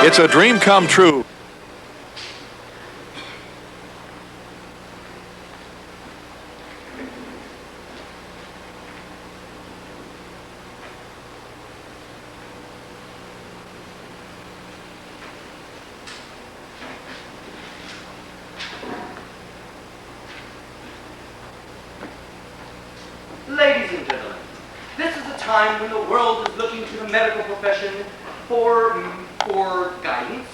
It's a dream come true. Ladies and gentlemen, this is a time when the world is looking to the medical profession for guidance,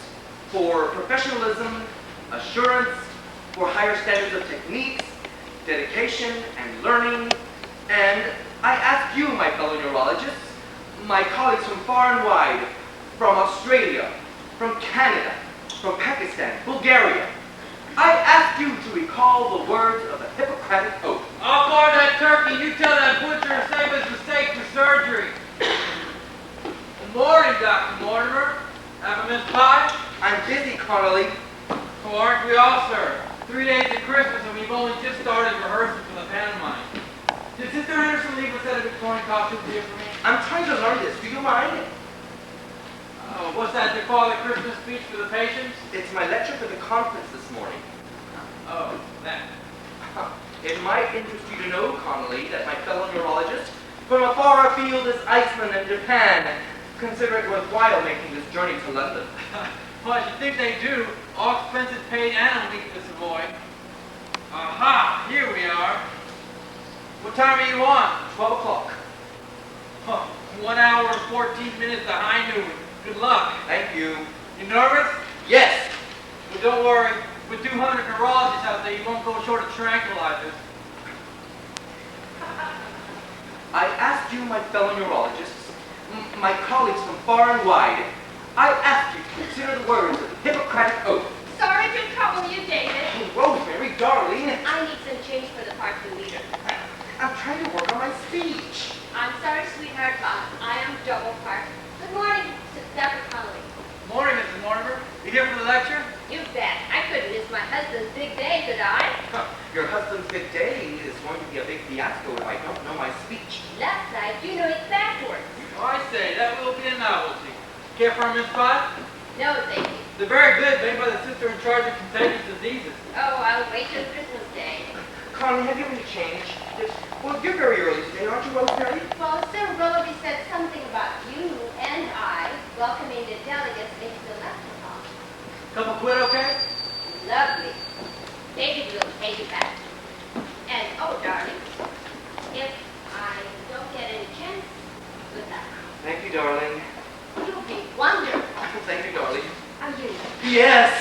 for professionalism, assurance, for higher standards of techniques, dedication, and learning. And I ask you, my fellow neurologists, my colleagues from far and wide, from Australia, from Canada, from Pakistan, Bulgaria, I ask you to recall the words of the Hippocratic Oath. I'll guard that turkey. You tell that butcher to save his mistake for surgery. Good morning, Dr. Mortimer. Have a mince pie? I'm busy, Connolly. Oh, aren't we all, sir? 3 days of Christmas and we've only just started rehearsing for the pantomime. Did Sister Henderson leave a set of Victorian costumes here for me? I'm trying to learn this. Do you mind? Oh, what's that they call the Christmas speech for the patients? It's my lecture for the conference this morning. Oh, that. It might interest you to know, Connolly, that my fellow neurologist from a far afield as Iceland and Japan consider it worthwhile making this journey to London. Well, I should think they do. All expenses paid and a week to Savoy. Aha, here we are. What time are you on? 12 o'clock. Oh, 1 hour and 14 minutes to high noon. Good luck. Thank you. You nervous? Yes. Well, don't worry. With 200 neurologists out there, you won't go short of tranquilizers. I asked you, my fellow neurologists, my colleagues from far and wide, I asked you to consider the words of the Hippocratic Oath. Sorry to trouble you, David. Oh, Rosemary, darling. I need some change for the part two leader. I'm trying to work on my speech. I'm sorry, sweetheart, but I am double part. Good morning, Dr. Connolly. Morning, Mrs. Mortimer. You here for the lecture? You bet. I couldn't miss my husband's big day, could I? Your husband's big day is going to be a big fiasco if I don't know my speech. Left side, you know it backwards. Oh, I say, that will be a novelty. Care for a mince pie? No, thank you. They're very good, made by the sister in charge of contagious diseases. Oh, I'll wait till Christmas Day. Connie, have you any change? Well, you're very early today, aren't you, Rosemary? Well, Sir Willoughby said something about you and I welcoming the delegates into the lecture hall. Couple quid, okay? Lovely. David will take it back. And, oh, darling, if I don't get any chance, good luck. Thank you, darling. You'll be wonderful. Thank you, darling. Are you? Yes!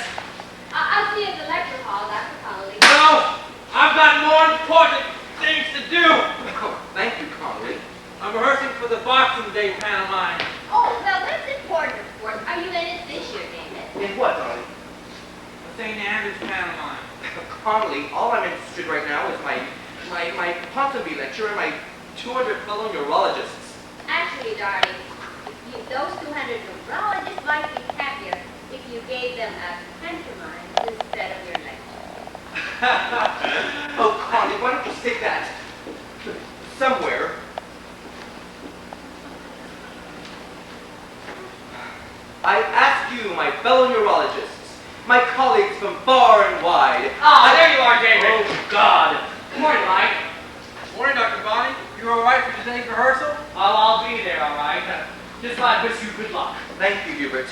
I'll see you at the lecture hall, Dr. Connolly. No! I've got more important things to do! Oh, thank you, Connolly. I'm rehearsing for the Boxing Day pantomime. Oh, well, that's important, of course. Are you in it this year, David? In what, darling? The St. Andrews pantomime. Connolly, all I'm interested right now is my Ponsonby lecture and my 200 fellow neurologists. Actually, darling, those 200 neurologists might be happier if you gave them a pantomime instead of your lecture. Oh, Connie, why don't you stick that somewhere? I ask you, my fellow neurologists, my colleagues from far and wide. Ah, there you are, David. Oh, God. Good morning, Mike. Morning, Dr. Bonnie. You all right for today's rehearsal? Oh, I'll be there, all right. Just I wish you good luck. Thank you, Hubert.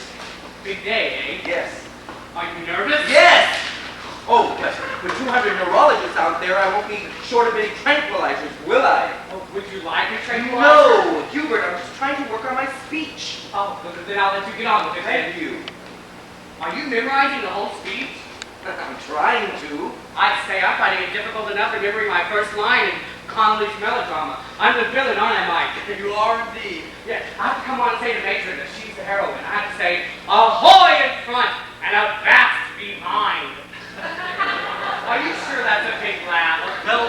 Big day, eh? Yes. Are you nervous? Yes! Oh, but with 200 neurologists out there, I won't be short of any tranquilizers, will I? Oh, would you like a tranquilizer? No, Hubert, I'm just trying to work on my speech. Oh, then I'll let you get on with it then. Thank you. Are you memorizing the whole speech? I'm trying to. I'd say I'm finding it difficult enough remembering my first line in Connolly's melodrama. I'm the villain, aren't I, Mike? You are indeed. Yeah, I have to come on and say to Matron that she's the heroine. I have to say, ahoy in front and avast behind. Are you sure that's a big laugh? Well,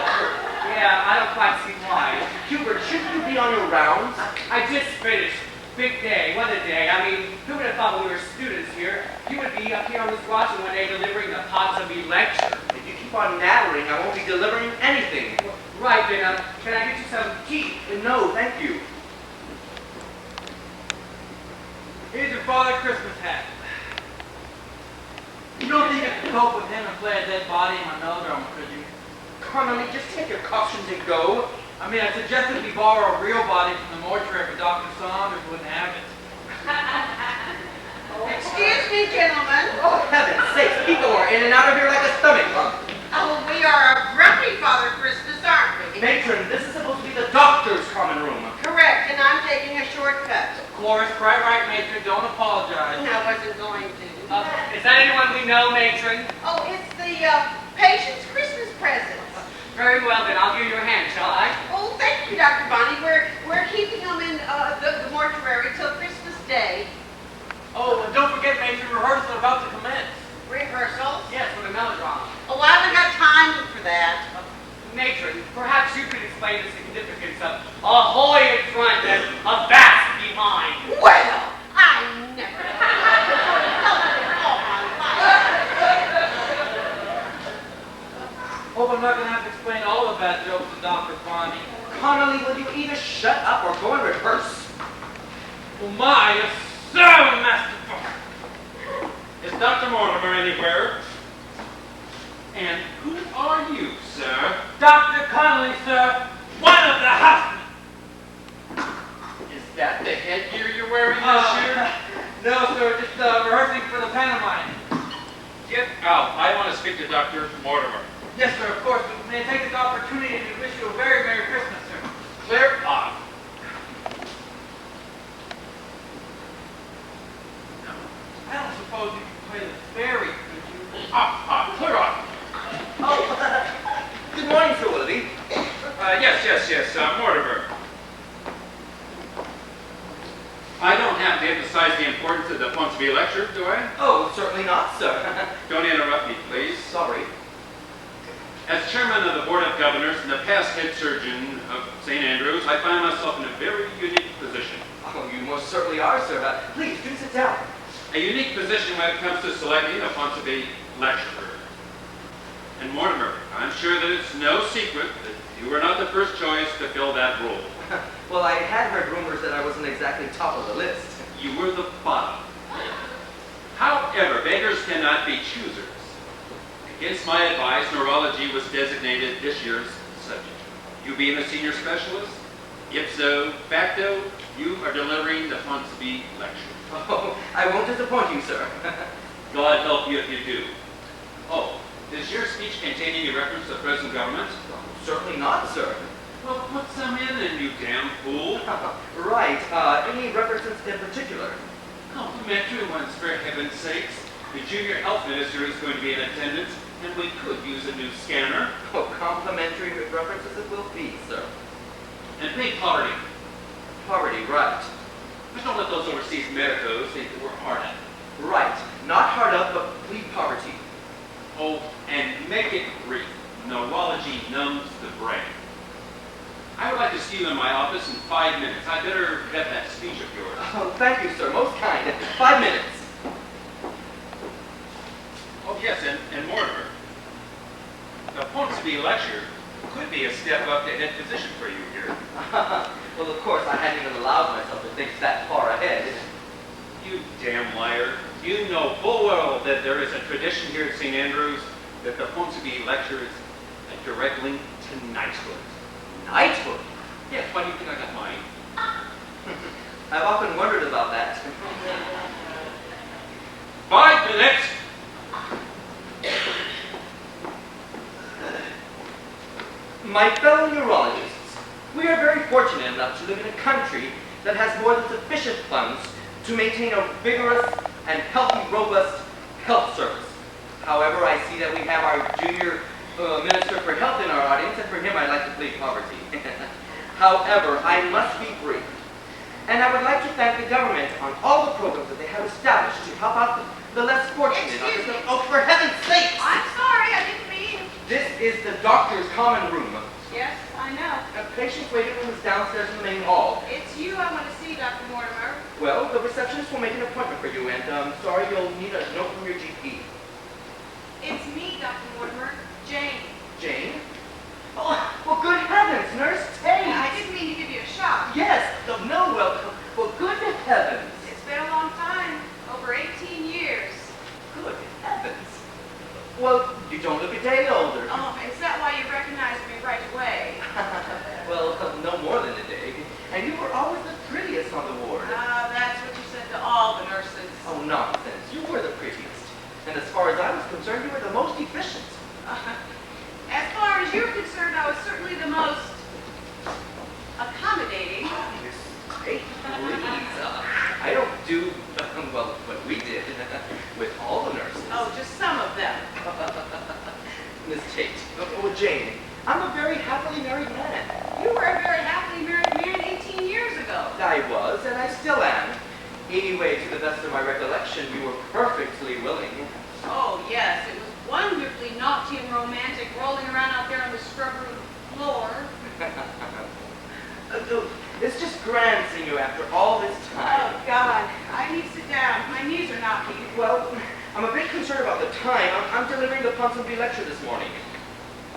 Yeah, I don't quite see why. Hubert, shouldn't you be on your rounds? I just finished. Big day, what a day. I mean, who would have thought when we were students here, you would be up here on this rostrum one day delivering the Ponsonby lecture. If you keep on nattering, I won't be delivering anything. Right, then, can I get you some tea? No, thank you. here's your Father Christmas hat. don't think you could cope with him and play a dead body in my melodrama, could you? Connolly, just take your cautions and go. I mean, I suggested we borrow a real body from the mortuary, but Dr. Saunders wouldn't have it. Excuse me, gentlemen. Oh, heaven's sakes, people are in and out of here like a stomach bug. Oh, we are a grumpy Father Christmas, aren't we? Matron, this is supposed to be the doctor's common room. Correct, and I'm taking a shortcut. Cloris, quite right, Matron. Don't apologize. I wasn't going to. Is that anyone we know, matron? Oh, it's the patient's Christmas presents. Very well, then. I'll give you a hand, shall I? Oh, thank you, Dr. Bonnie. We're keeping them in the mortuary till Christmas Day. Oh, and don't forget, Matron, rehearsal is about to commence. Rehearsals? Yes, for the melodrama. Oh, I haven't got time for that. Matron, perhaps you could explain the significance of ahoy in front and avast behind. Well, I never. All my life. Hope I'm not going to have to explain all the bad jokes to Dr. Bonnie. Connolly, will you either shut up or go and rehearse? Oh my, you're so masterful. Is Dr. Mortimer anywhere? And who are you, sir? Dr. Connolly, sir, one of the housemen. Is that the headgear you're wearing this year? No, sir, just rehearsing for the pantomime. Get out. I want to speak to Dr. Mortimer. Yes, sir, of course, but may I take this opportunity to wish you a very Merry Christmas, sir. Clear off. I don't suppose you can play the fairy, could you? Clear off. Oh, good morning, Sir Willoughby. Yes, Mortimer. I don't have to emphasize the importance of the Ponsonby lecture, do I? Oh, certainly not, sir. Don't interrupt me, please. Sorry. As chairman of the Board of Governors and the past head surgeon of St. Andrews, I find myself in a very unique position. Oh, you most certainly are, sir. Please, do sit down. A unique position when it comes to selecting a Ponsonby lecturer. And Mortimer, I'm sure that it's no secret that you were not the first choice to fill that role. Well, I had heard rumors that I wasn't exactly top of the list. You were the bottom. However, beggars cannot be choosers. Against my advice, neurology was designated this year's subject. You being a senior specialist, ipso facto, you are delivering the Ponsonby lecture. Oh, I won't disappoint you, sir. God help you if you do. Oh, does your speech contain any reference to the present government? Certainly not, sir. Well, put some in then, you damn fool. Right. Any references in particular? Complimentary ones, for heaven's sakes. The junior health minister is going to be in attendance, and we could use a new scanner. Oh, complimentary references it will be, sir. And pay poverty. Poverty, right. But don't let those overseas medicos think that we're hard at it. Right. Not hard up, but plead poverty. Oh, and make it brief. Neurology numbs the brain. I would like to see you in my office in 5 minutes. I'd better get that speech of yours. Oh, thank you, sir. Most kind. 5 minutes. Oh, yes, and Mortimer. The Ponsonby lecture could be a step up to head position for you here. Well, of course, I hadn't even allowed myself to think that far ahead. You damn liar. You know full well that there is a tradition here at St. Andrews that the Ponsonby lecture is a direct link to knighthood. Knighthood? Yes, why do you think I got mine? I've often wondered about that. 5 minutes! My fellow neurologists, we are very fortunate enough to live in a country that has more than sufficient funds to maintain a vigorous and healthy, robust health service. However, I see that we have our junior Minister for Health in our audience, and for him I'd like to plead poverty. However, I must be brief. And I would like to thank the government on all the programs that they have established to help out the less fortunate. Excuse me. Oh, for heaven's sake! I'm sorry, I didn't mean. This is the doctor's common room. Yes, I know. A patient's waiting room is downstairs in the main hall. It's you I want to see, Dr. Mortimer. Well, the receptionist will make an appointment for you, and sorry, you'll need a note from your GP. It's me, Dr. Mortimer. Jane. Jane? Oh, well, good heavens, Nurse Tate! I didn't mean to give you a shock. Yes, no, well, good heavens. It's been a long time. Over 18 years. Good heavens. do, well, what we did with all the nurses. Oh, just some of them. Miss Tate. Oh, Jane, I'm a very happily married man. You were a very happily married man 18 years ago. I was, and I still am. Anyway, to the best of my recollection, you were perfectly willing. Oh, yes, it was wonderfully naughty and romantic rolling around out there on the scrub room floor. It's just grand seeing you after all this time. Oh, God. I need to sit down. My knees are knocking. Well, I'm a bit concerned about the time. I'm delivering the Ponsonby lecture this morning.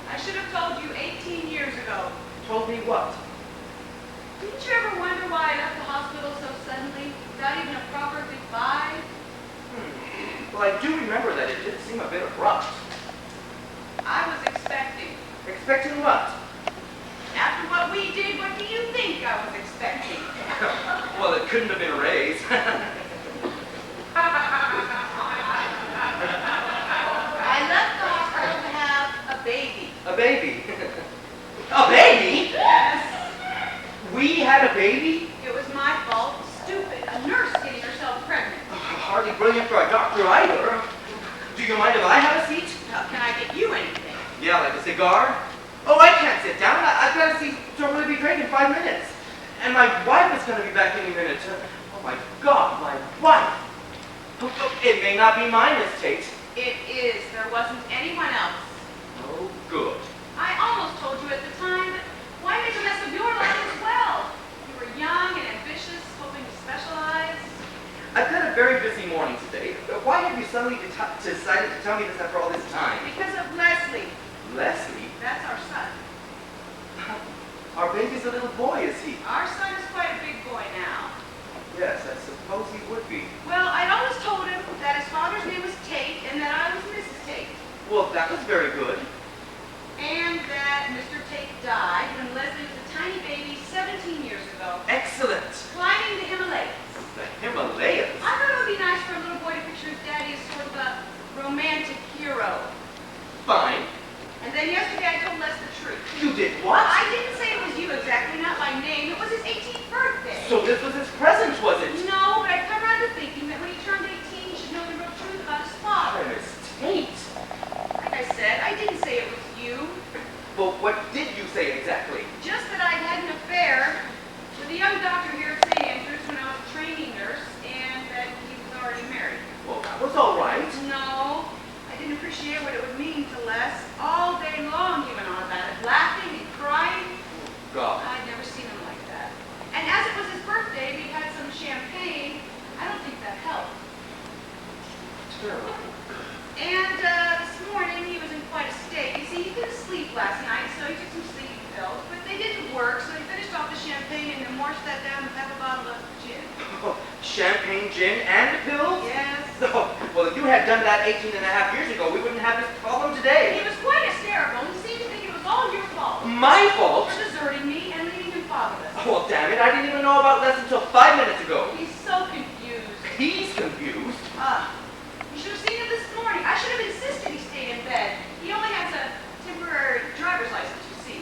I should have told you 18 years ago. Told me what? Didn't you ever wonder why I left the hospital so suddenly, without even a proper goodbye? Well, I do remember that it did seem a bit abrupt. I was expecting. Expecting what? After what we did, what do you think I was expecting? Well, it couldn't have been a raise. I left the hospital to have a baby. A baby. A baby? Yes. We had a baby? It was my fault. Stupid. A nurse getting herself pregnant. Hardly brilliant for a doctor either. Do you mind if I have a seat? How can I get you anything? Yeah, like a cigar? Oh, I can't sit down. I've got to see Sir Willoughby Drake in 5 minutes. And my wife is going to be back any minute. Oh, my God, my wife. Oh, it may not be mine, Miss Tate. It is. There wasn't anyone else. Oh, good. I almost told you at the time, but why make a mess of your life as well? You were young and ambitious, hoping to specialize. I've had a very busy morning today. Why have you suddenly decided to tell me this after all this time? Because of Leslie. Leslie? That's our son. Our baby's a little boy, is he? Our son is quite a big boy now. Yes, I suppose he would be. Well, I'd always told him that his father's name was Tate and that I was Mrs. Tate. Well, that was very good. And that Mr. Tate died when Leslie was a tiny baby 17 years ago, Excellent. climbing the Himalayas. The Himalayas? I thought it would be nice for a little boy to picture his daddy as sort of a romantic hero. Fine. And then yesterday I told Les the truth. You did Well, what? I didn't say it was you exactly, not by name. It was his 18th birthday. So this was his present, was it? No, but I've come around to thinking that when he turned 18, he should know the real truth about his father. Oh, Miss Tate. Like I said, I didn't say it was you. Well, what did you say exactly? Just that I had an affair with a young doctor here at St. Andrews when I was a trainee nurse, and that he was already married. Well, that was all right. No, I didn't appreciate what it would mean to Les. All day long he went on about it, laughing and crying. God. I'd never seen him like that. And as it was his birthday, we had some champagne. I don't think that helped. Terrible. And this morning he was in quite a state. You see, he couldn't sleep last night, so he took some sleeping pills. But they didn't work, so he finished off the champagne and then washed that down with half a bottle of gin. Oh, champagne, gin, and pills? Yes. Oh, well, if you had done that 18 and a half years ago, we wouldn't have this problem He today. was quite hysterical and seemed to think it was all your fault. My fault? For deserting me and leaving him fatherless. Oh, well, damn it, I didn't even know about Les until 5 minutes ago. He's so confused. He's confused. You should have seen him this morning. I should have insisted he stayed in bed. He only has a temporary driver's license, you see.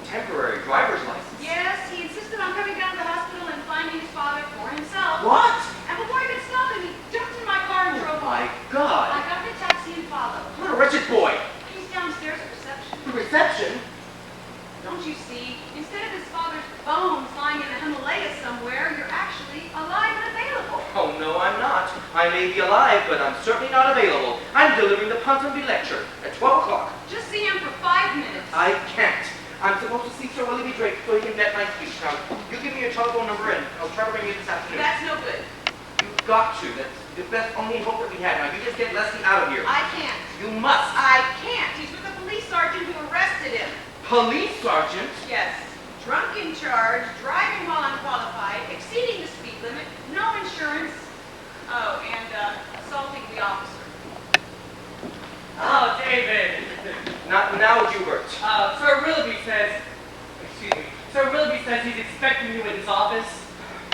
Temporary driver's license. Yes, he insisted on coming down to the hospital and finding his father for himself. What? And before I could stop him, he jumped in my car and drove My off. God. I got in a taxi and followed. What a wretched boy. He's downstairs at reception. The reception? Don't you see? Instead of his father's bones lying in the Himalayas somewhere, you're actually alive and available. Oh, no, I'm not. I may be alive, but I'm certainly not available. I'm delivering the Ponsonby lecture at 12 o'clock. Just see him for 5 minutes. I can't. I'm supposed to see Sir Willoughby Drake so he can get my speech. Now, you give me your telephone number and I'll try to ring you this afternoon. That's no good. You've got to. That's the best only hope that we had. Now, you just get Leslie out of here. I can't. You must. I can't. He's with the police sergeant who arrested him. Police sergeant? Yes. Drunk in charge, driving while unqualified, exceeding the speed limit, no insurance. Oh, and assaulting the officer. Oh, David. Not now, Hubert. Sir Willoughby says, Sir Willoughby says he's expecting you in his office.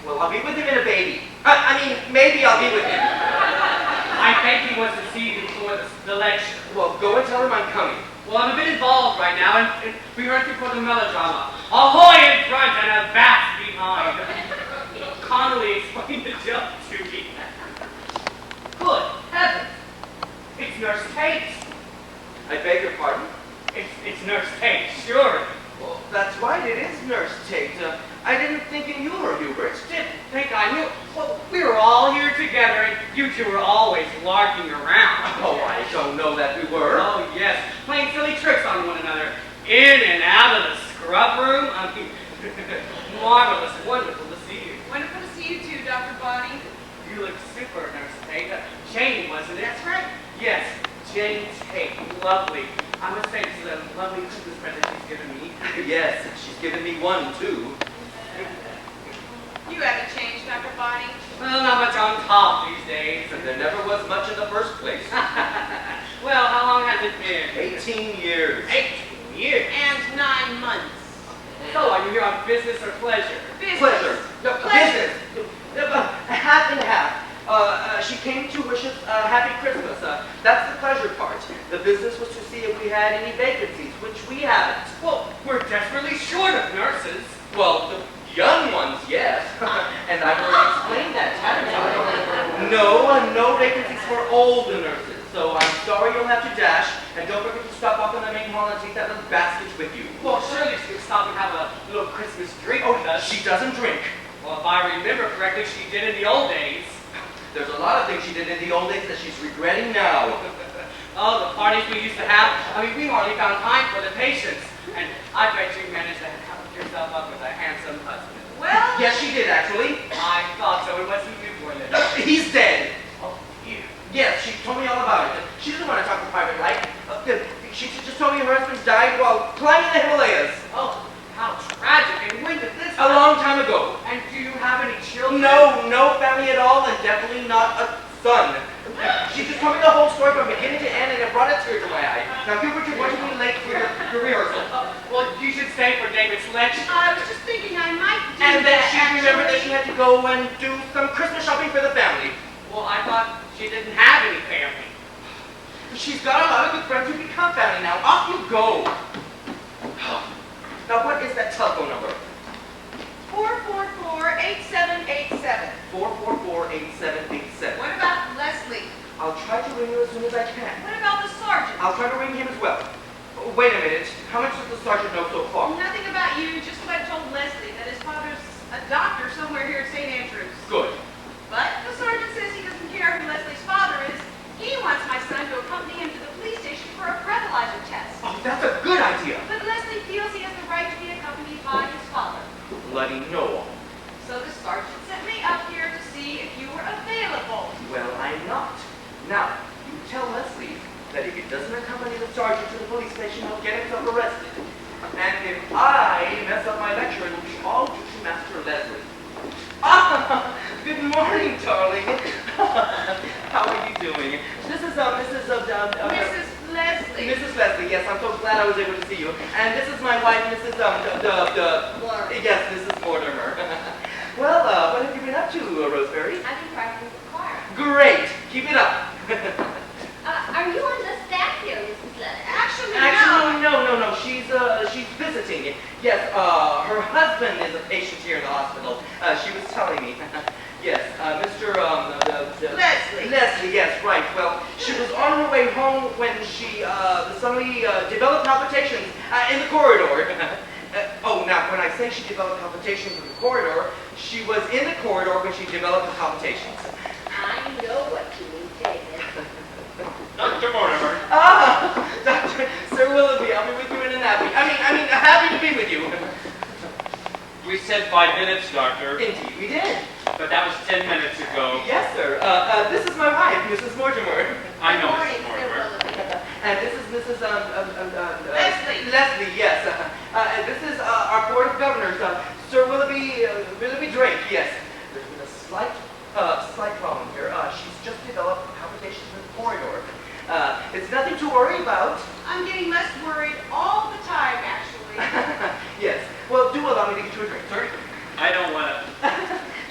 Well, I'll be with him in a baby. I mean, maybe I'll be with him. I think he wants to see you before the lecture. Well, go and tell him I'm coming. Well, I'm a bit involved right now in rehearsing for the melodrama. Ahoy in front and a vast behind. Connolly explained the joke to me. Good heavens! It's Nurse Tate. I beg your pardon? It's Nurse Tate, sure. Well, that's right, it is Nurse Tate. I didn't think in you were Hubert. Didn't think I knew. Well, we were all here together, and you two were always larking around. Oh, I don't know that we were. Oh, yes. Playing silly tricks on one another. In and out of the scrub room. I mean, marvelous. Wonderful to see you. Wonderful to see you too, Dr. Bonnie. You look super, Nurse Tate. Jane, wasn't it? That's right. Yes, Jane Tate. Lovely. I must say, this is a lovely Christmas present she's given me. Yes, she's given me one, too. You haven't changed, Dr. Bonnie. Well, not much on top these days. And there never was much in the first place. Well, how long has it been? 18 years. 18 years. And 9 months. So, are you here on business or pleasure? Business. Pleasure. No, Pleasure. business. Half and half. She came to wish us a happy Christmas. That's the pleasure part. The business was to see if we had any vacancies, which we haven't. Well, we're desperately short of nurses. Well, the young ones, yes. And I've already explained that, haven't I? No vacancies for old nurses. So I'm sorry you'll have to dash. And don't forget to stop off in the main hall and take that little basket with you. Well, surely she could stop and have a little Christmas drink Oh, with us. she doesn't drink. Well, if I remember correctly, she did in the old days. There's a lot of things she did in the old days that she's regretting now. Oh, the parties we used to have. I mean, we hardly found time for the patients. And I bet you managed to hook yourself up with a handsome husband. Well, Yes, she did, actually. I thought so. It wasn't you, Boylan. He's dead. Oh, you. Yes, she told me all about it. She doesn't want to talk in private life. She just told me her husband died while climbing the Himalayas. Oh, how tragic. And when did this A long time ago. And do you have any children? No family at all, and definitely not a son. She just told me the whole story from beginning to end, and it brought a tear to my eye. Now, Hubert, you're going to be late for your rehearsal. Well, you should stay for David's lecture. I was just thinking I might do And then that, she remembered that she actually. had to go and do some Christmas shopping for the family. Well, I thought she didn't have any family. She's got a lot of good friends who become family now. Off you go. Now, what is that telephone number? 444-8787. 444-8787. What about Leslie? I'll try to ring her as soon as I can. What about the sergeant? I'll try to ring him as well. Wait a minute. How much does the sergeant know so far? Nothing about you, just what I told Leslie, that his father's a doctor somewhere here at St. Andrews. Good. But the sergeant says he doesn't care who Leslie's father is. He wants my son to accompany him to the police station for a breathalyzer test. Oh, that's a good idea. But Leslie feels he has the right to be accompanied by his father. Bloody no. So the sergeant sent me up here to see if you were available. Well, I'm not. Now, you tell Leslie that if he doesn't accompany the sergeant to the police station, he'll get himself arrested. And if I mess up my lecture, it'll be all due to Master Leslie. Ah, good morning, darling. How are you doing? This is Mrs. Leslie. Mrs. Leslie. Yes, I'm so glad I was able to see you. And this is my wife, Mrs. Mortimer. Yes, Mrs. Mortimer. Well, what have you been up to, Rosemary? I've been practicing the choir. Great. Keep it up. Are you on the staff here, Mrs. Leonard? Actually, No. She's visiting. Yes, her husband is a patient here in the hospital. She was telling me. Yes, Mr. Leslie. Leslie, yes, right. Well, she was on her way home when she suddenly developed palpitations in the corridor. Now, when I say she developed palpitations in the corridor, she was in the corridor when she developed the palpitations. I know what you mean, David. Dr. Mortimer. Dr. Sir Willoughby, I'll be with you in a nappy. I mean, happy to be with you. We said 5 minutes, Doctor, Indeed, we did. but that was 10 minutes ago. Yes, sir. This is my wife, Mrs. Mortimer. I know, Good morning, Mrs. Sir Mortimer. Willoughby. And this is Mrs. Leslie. Leslie, yes. And this is our Board of Governors, Sir Willoughby Drake, yes. There's been a slight problem here. She's just developed palpitations in the corridor. It's nothing to worry about. I'm getting less worried all the time, actually. Yes. Well, do allow me to get you a drink, sir. I don't want to.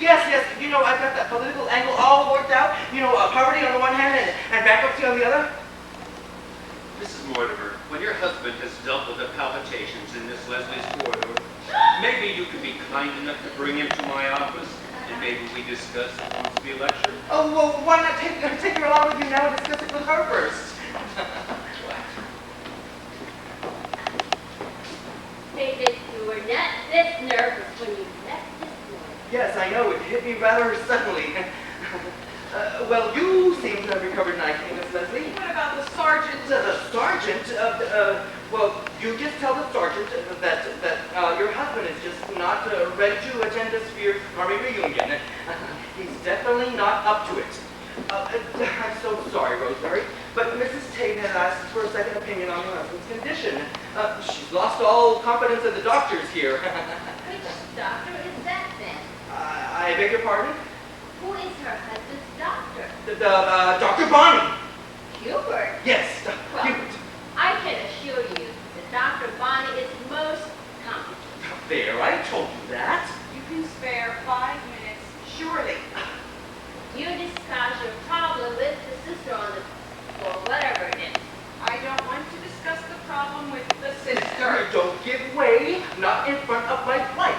Yes. You know, I've got that political angle all worked out. You know, poverty on the one hand and bankruptcy on the other. Mrs. Mortimer, when your husband has dealt with the palpitations in Miss Leslie's corridor, maybe you could be kind enough to bring him to my office and maybe we discuss the lecture. Oh, well, why not take her along with you now and discuss it with her first? David, you were not this nervous when you left this morning. Yes, I know. It hit me rather suddenly. Well, you seem to have recovered nicely, Miss Leslie. What about the sergeant? The sergeant, well, you just tell the sergeant that your husband is just not ready to attend this year's Army reunion. He's definitely not up to it. I'm so sorry, Rosemary, but Mrs. Tate had asked for a second opinion on her husband's condition. She's lost all confidence in the doctors here. Which doctor is that then? I beg your pardon? Who is her husband's doctor? Dr. Bonnie. Hubert. Yes, Well, Hubert. I can assure you that Dr. Bonnie is most competent. There, I told you that. You can spare 5 minutes, surely. You discuss your problem with the sister on the or whatever it is. I don't want to discuss the problem with the sister. Don't give way, not in front of my wife.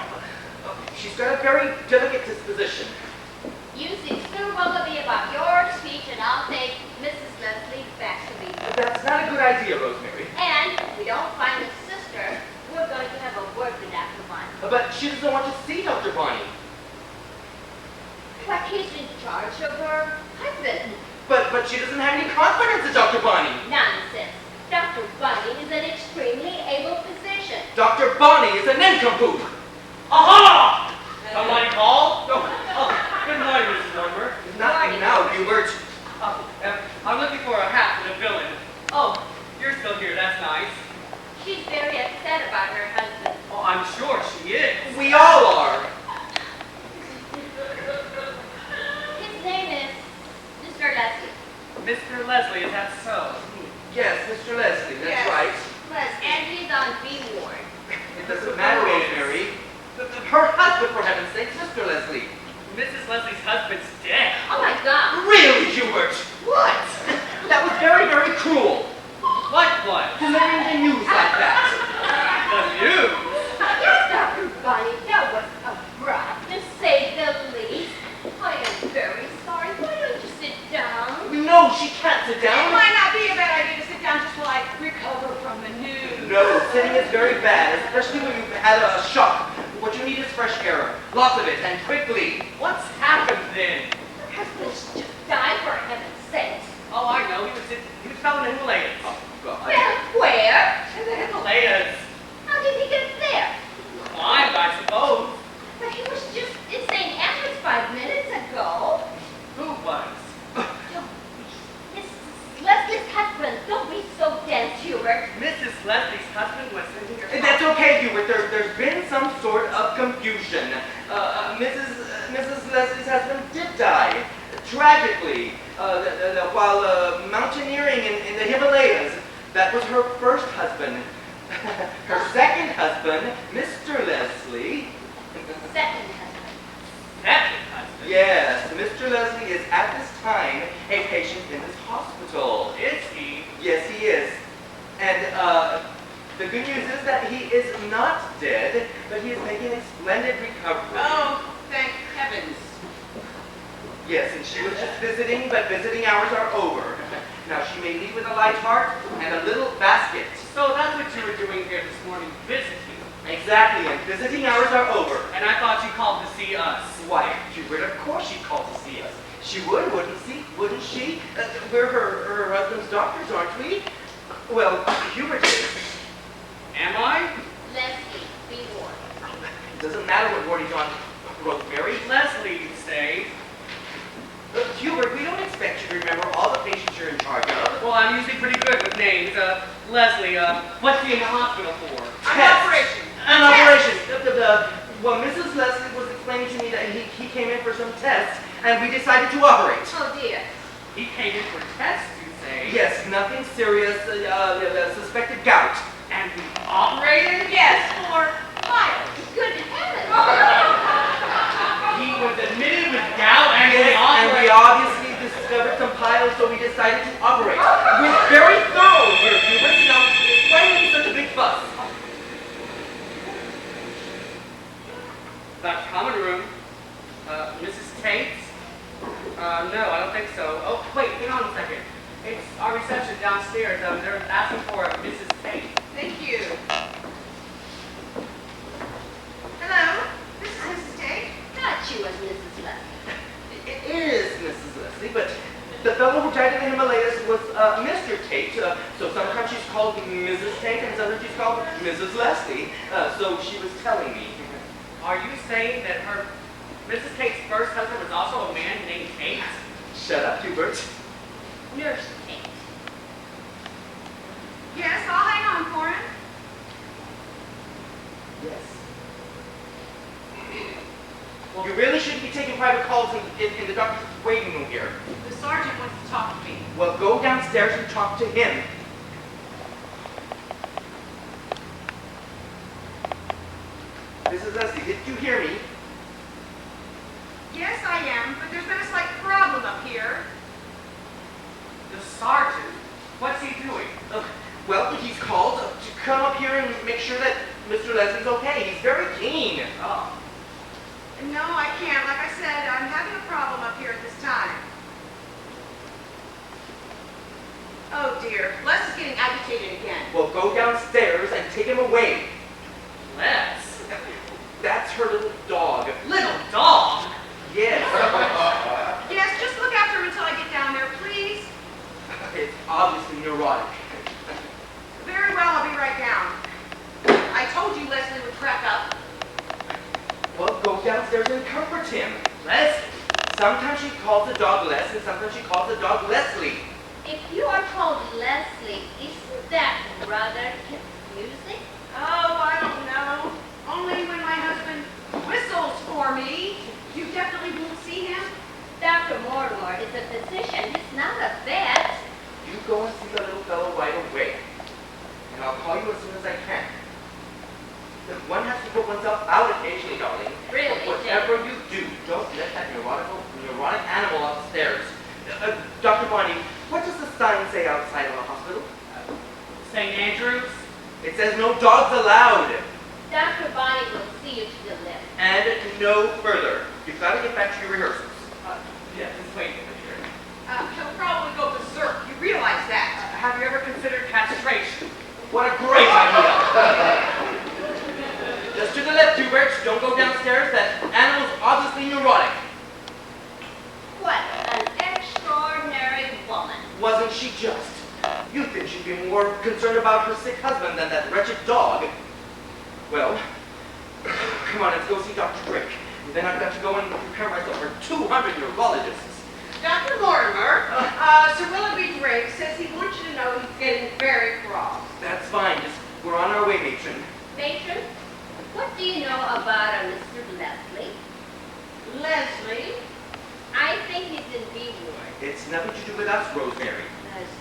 She's got a very delicate disposition. You sister will be about your speech and I'll take Mrs. Leslie back to me. That's not a good idea, Rosemary. And if we don't find the sister, we're going to have a word with Dr. Bonnie. But she doesn't want to see Dr. Bonnie. But he's in charge of her husband. But she doesn't have any confidence in Dr. Bonnie. Nonsense. Dr. Bonnie is an extremely able physician. Dr. Bonnie is a nincompoop. Aha! Somebody called? Oh, good morning, Mrs. Lumber. Not now, Hubert. I'm looking for a hat for the villain. Oh, you're still here. That's nice. She's very upset about her husband. Oh, I'm sure she is. We all are. His name is Mr. Leslie. Mr. Leslie, is that so? Yes, Mr. Leslie, that's Yes. right. And he's on B ward. It doesn't matter, Rosemary. Her husband, for heaven's sake, Mr. Leslie. Mrs. Leslie's husband's dead. Oh my God. Really, Hubert? What? That was very, very cruel. What? Delivering the news like that. The news? Yes, Dr. Bonnie, that was abrupt, to say the least. I am very sorry. Why don't you sit down? No, she can't sit It down. might not be a bad idea to sit down just while I recover from the news. No, sitting is very bad, especially when you've had a shock. What you need is fresh air. Lots of it, and quickly. What's happened then? Her husband's just died, for heaven's sake. Oh, I know. He was found in the Himalayas. Oh, God. Well, where? In the Himalayas. How did he get there? Climbed, I suppose. But he was just in St. Andrews 5 minutes ago. Who was? Mrs. Leslie's husband. Don't be so dense, Hubert. Mrs. Leslie's husband was in here. That's okay, Hubert. There's been some sort of confusion. Mrs. Leslie's husband did die, tragically, while mountaineering in the Himalayas. That was her first husband. Her second husband, Mr. Leslie. Second husband. Second husband? Yes, Mr. Leslie is at this time a patient in this hospital. Is he? Yes, he is. And the good news is that he is not dead, but he is making a splendid recovery. Oh, thank heavens. Yes, and she was just visiting, but visiting hours are over. Now she may leave with a light heart and a little basket. So that's what you were doing here this morning, visiting. Exactly, and visiting hours are over. And I thought you called to see us. Why, Hubert, of course she'd call to see us. She would, wouldn't she? We're her husband's doctors, aren't we? Well, Hubert is. Am I? Leslie, be warned. It doesn't matter what ward he's on, Rosemary. Leslie, you say? Hubert, we don't expect you to remember all the patients you're in charge of. Well, I'm usually pretty good with names. Leslie, what's he in the hospital for? An Tests. operation. An operation. Well, Mrs. Leslie was explaining to me that he came in for some tests, and we decided to operate. Oh, dear. He came in for tests, you say? Yes, nothing serious, suspected gout. And we operated? Yes, for miles. Good heavens. He was admitted with gout and we Yes, and we operated? obviously discovered some piles, so we decided to operate. We're very thorough here, Hubert. Now, why make such a big fuss? That common room. Miss Tate? No, I don't think so. Oh, wait, hang on a second. It's our reception downstairs. They're asking for Mrs. Tate. Thank you. Hello, this is Mrs. Tate. Thought she was Mrs. Leslie. It is Mrs. Leslie, but the fellow who died in the Himalayas was Mr. Tate. So sometimes she's called Mrs. Tate, and sometimes she's called Mrs. Leslie. So she was telling me. Are you saying that Mrs. Tate's first husband was also a man named Tate? Shut up, Hubert. Nurse Tate. Yes, I'll hang on for him. Yes. Well, you really shouldn't be taking private calls in the doctor's waiting room here. The sergeant wants to talk to me. Well, go downstairs and talk to him. Mrs. Leslie, did you hear me? Yes, I am, but there's been a slight problem up here. The sergeant? What's he doing? Well, he's called to come up here and make sure that Mr. Leslie's okay. He's very keen. Oh. No, I can't. Like I said, I'm having a problem up here at this time. Oh dear, Les is getting agitated again. Well, go downstairs and take him away. Les? That's her little dog. Little dog? Yes. Yes, just look after him until I get down there, please. It's obviously neurotic. Very well, I'll be right down. I told you Leslie would crack up. Well, go downstairs and comfort him. Leslie. Sometimes she calls the dog Les, and sometimes she calls the dog Leslie. If you are called Leslie, isn't that rather confusing? Oh, I don't know. Only when my husband whistles for me. You definitely won't see him. Dr. Mortimer is a physician. He's not a vet. You go and see the little fellow right away. And I'll call you as soon as I can. Because one has to put oneself out occasionally, darling. Really, Whatever you do, don't let that neurotic animal upstairs. Dr. Bonnie, what does the sign say outside of the hospital? St. Andrews? It says no dogs allowed. Dr. Bonnie will see you to the lift. And no further. You've got to get back to your rehearsals. Yeah, just wait a minute here. He'll probably go berserk. You realize that. Have you ever considered castration? What a great idea! Just to the left, Hubert. Don't go downstairs. That animal's obviously neurotic. What an extraordinary woman. Wasn't she just? You'd think she'd be more concerned about her sick husband than that wretched dog. Well, come on, let's go see Dr. Drake. And then I've got to go and prepare myself for 200 neurologists. Dr. Mortimer, Sir Willoughby Drake says he wants you to know he's getting very cross. That's fine. Just, we're on our way, matron. Matron, what do you know about a Mr. Leslie? Leslie? I think he's in B ward. It's nothing to do with us, Rosemary. Leslie.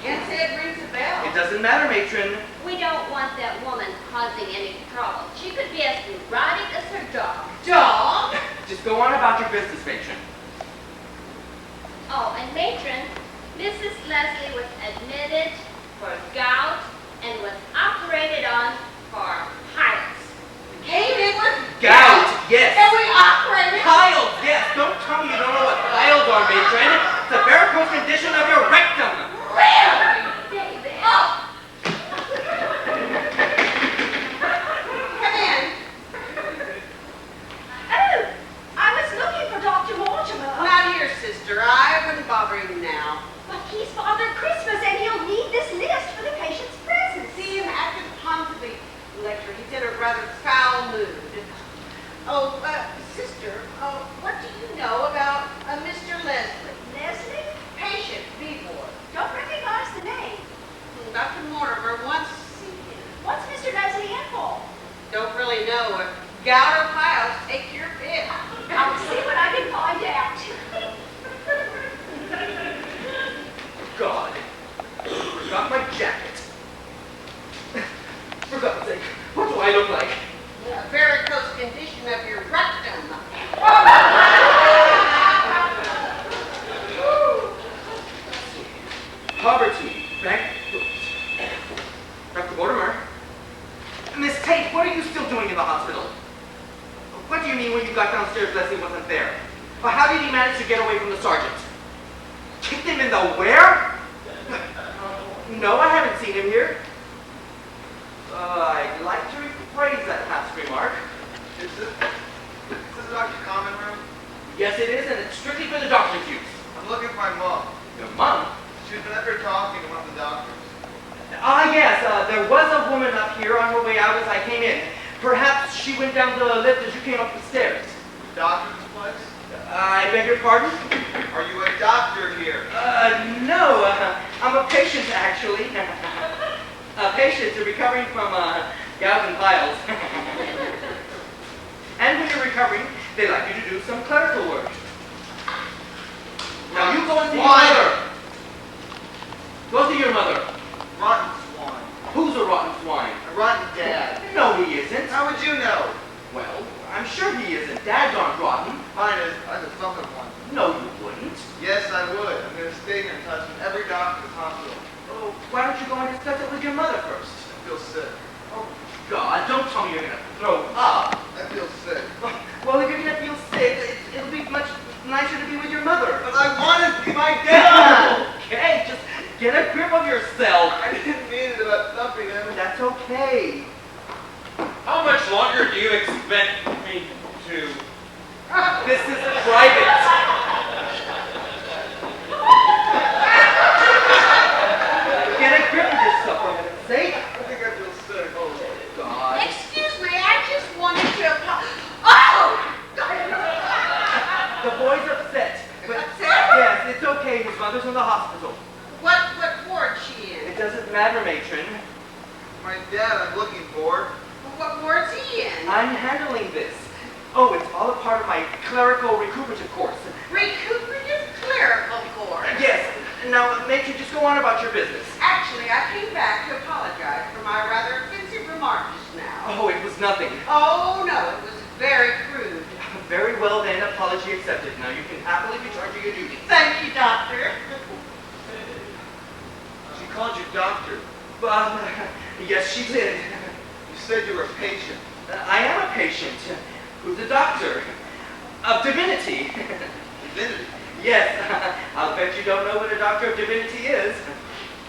Can't say it rings a bell. It doesn't matter, matron. We don't want that woman causing any trouble. She could be as neurotic as her dog. Dog? Just go on about your business, matron. Oh, and matron, Mrs. Leslie was admitted for gout and was operated on for piles. Came in with Gout, yes. and we operated. Piles, yes. Don't tell me you don't know what piles are, matron. It's a varicose condition of your rectum. Really? David. Oh! Come in. Oh, I was looking for Dr. Mortimer. Not here, sister. I wouldn't bother him now. But he's Father Christmas and he'll need this list for the patient's presence. See him after the Ponsonby lecture. He's in a rather foul mood. Oh, sister, what do you know about Mr. Leslie? Leslie? Patient, B ward. Don't recognize the name. Dr. Mortimer wants to see him. What's Mr. Leslie in for? Don't really know. Gout or piles, take your pick. I'll see what I can find out. God. Forgot my jacket. For God's sake, what do I look like? A varicose condition of your rectum. Poverty, bankrupt. Dr. Mortimer. Miss Tate, what are you still doing in the hospital? wasn't there. But how did he manage to get away from the sergeant? Kicked him in the where? No, I haven't seen him here. I'd like to rephrase that last remark. Is this Dr. Common Room? Yes, it is, and it's strictly for the doctor's use. I'm looking for my mom. Your mom? She's been up here talking to one of the doctors. Yes, there was a woman up here on her way out as I came in. Perhaps she went down the lift as you came up the stairs. Doctor's place? I beg your pardon? Are you a doctor here? No, I'm a patient actually. A patient recovering from gout and piles. And when you're recovering, they like you to do some clerical work. Now you go and see your mother. Go see your mother. Rotten swine. Who's a rotten swine? A rotten dad. No, he isn't. How would you know? Well, I'm sure he isn't. Dad's aren't rotten. Mine is. I'm the son of one. No, you wouldn't. Yes, I would. I'm going to stay here and touch every doctor in the hospital. Oh, why don't you go and discuss it with your mother first? I feel sick. Oh, God, don't tell me you're going to throw up. I feel sick. Well, if you're going to feel sick, it'll be much nicer to be with your mother. But I want to see my dad! Okay, just get a grip of yourself. I didn't mean it about thumping him. That's okay. How much longer do you expect me to? This is private. Get a grip of yourself, for heaven's sake. I think I feel sick. Oh, God. Excuse me, I just wanted to Oh! The boy's upset. But Upset? yes, it's okay. His mother's in the hospital. What ward she in? It doesn't matter, matron. My dad I'm looking for. What ward's he in? I'm handling this. Oh, it's all a part of my clerical recuperative course. Recuperative clerical course. Yes. Now, matron, just go on about your business. Actually, I came back to apologize for my rather offensive remark just now. Oh, it was nothing. Oh, no, it was very crude. Very well then, apology accepted. Now you can happily return to your duties. Thank you, Doctor. She called you doctor. Yes, she did. You said you were a patient. I am a patient. Who's a doctor? Of divinity. Divinity. Yes, I'll bet you don't know what a doctor of divinity is.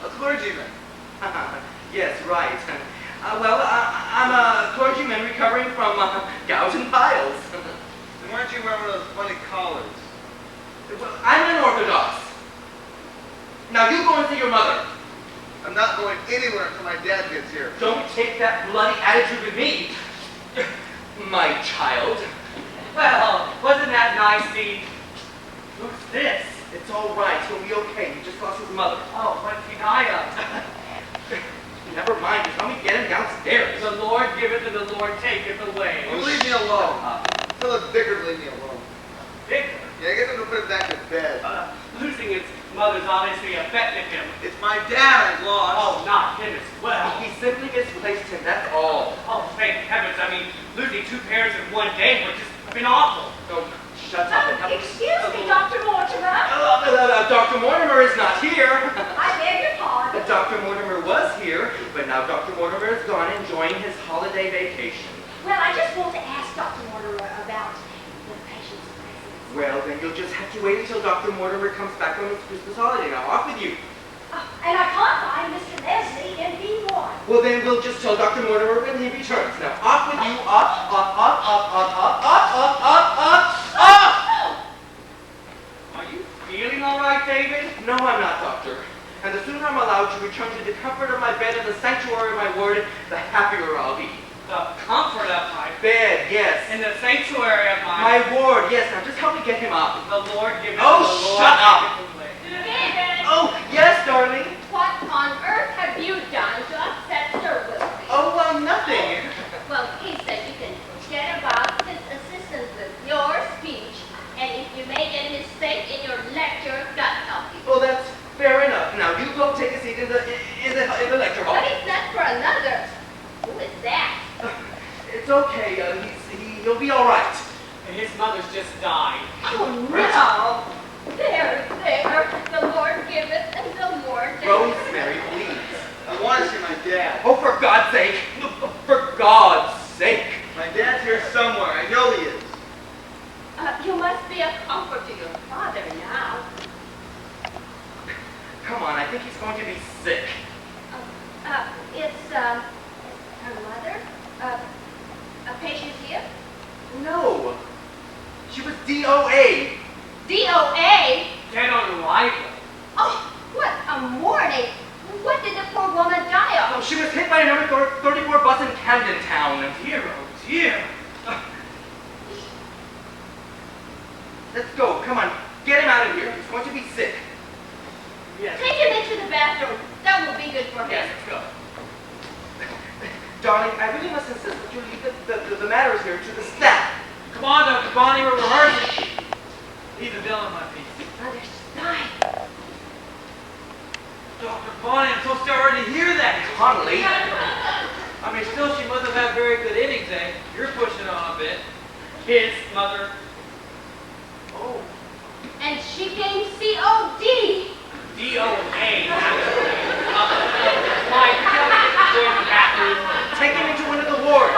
A clergyman. Yes, right. I'm a clergyman recovering from gout and piles. Then why don't you wear one of those funny collars? Well, I'm an Orthodox. Now you go and see your mother. I'm not going anywhere until my dad gets here. Don't take that bloody attitude with me, my child. Well, wasn't that nice, Steve? Who's this? It's all right. He'll be okay. He just lost his mother. Oh, what's he die of? Never mind. Just let me get him downstairs. The Lord giveth and the Lord taketh away. You leave me alone. Tell the vicar to leave me alone. Victor, Yeah, get him to put him back to bed. losing his mother's obviously affected him. It's my dad I've lost. Oh, not him as well. He simply misplaced him. That's all. Oh, thank heavens. I mean, losing two parents in one day would just have been awful. Oh, shut up and have a... Excuse me, Dr. Mortimer. Dr. Mortimer is not here. I beg your pardon. Dr. Mortimer was here, but now Dr. Mortimer is gone enjoying his holiday vacation. Well, I just want to ask Dr. Mortimer about the patient's presence. Well, then you'll just have to wait until Dr. Mortimer comes back on his Christmas holiday. Now, off with you. And I can't find Mr. Leslie in B1. Well, then we'll just tell Dr. Mortimer when he returns. Now, off with you. Up, up, up, up, up, up, up, up, up, up, up! Are you feeling all right, David? No, I'm not, Doctor. And the sooner I'm allowed to return to the comfort of my bed in the sanctuary of my ward, the happier I'll be. The comfort of my Bed, yes. in the sanctuary of My ward, yes. Now, just help me get him up. the Lord giveth Oh, and the Lord shut up. taketh away. David, Oh, yes, darling. what on earth have you done to upset Sir Wilfrid? Oh, well, nothing. Well, he said you can forget about his assistance with your speech, and if you make any mistake in your lecture, God help you. Well, that's fair enough. Now, you go take a seat in the lecture hall. But it's not for another. Who is that? It's okay. He'll be all right. His mother's just died. Oh, no. There. The Lord giveth and the Lord taketh. Rosemary, please. I want to see my dad. Oh, for God's sake. For God's sake. My dad's here somewhere. I know he is. you must be a comfort to your father now. Come on, I think he's going to be sick. It's her mother? A patient here? No. She was DOA. DOA? Dead on arrival. Oh, what a morning! What did the poor woman die Oh, of? she was hit by a number 34 bus in Camden Town. Dear, oh dear. Let's go. Come on. Get him out of here. He's going to be sick. Yes. Take him into the bathroom. That will be good for him. Yes, let's go. Darling, I really must insist that you leave the matters here to the staff. Come on, Dr. Bonnie, we're rehearsing. Leave the bill on my piece. Mother's dying. Dr. Bonnie, I'm so sorry to hear that. Connolly. I mean, still, she must have had very good innings, eh? You're pushing it on a bit. His mother. Oh. And she gained COD. DOA, actually. Mike, tell me to go in the bathroom. Take him into one of the wards.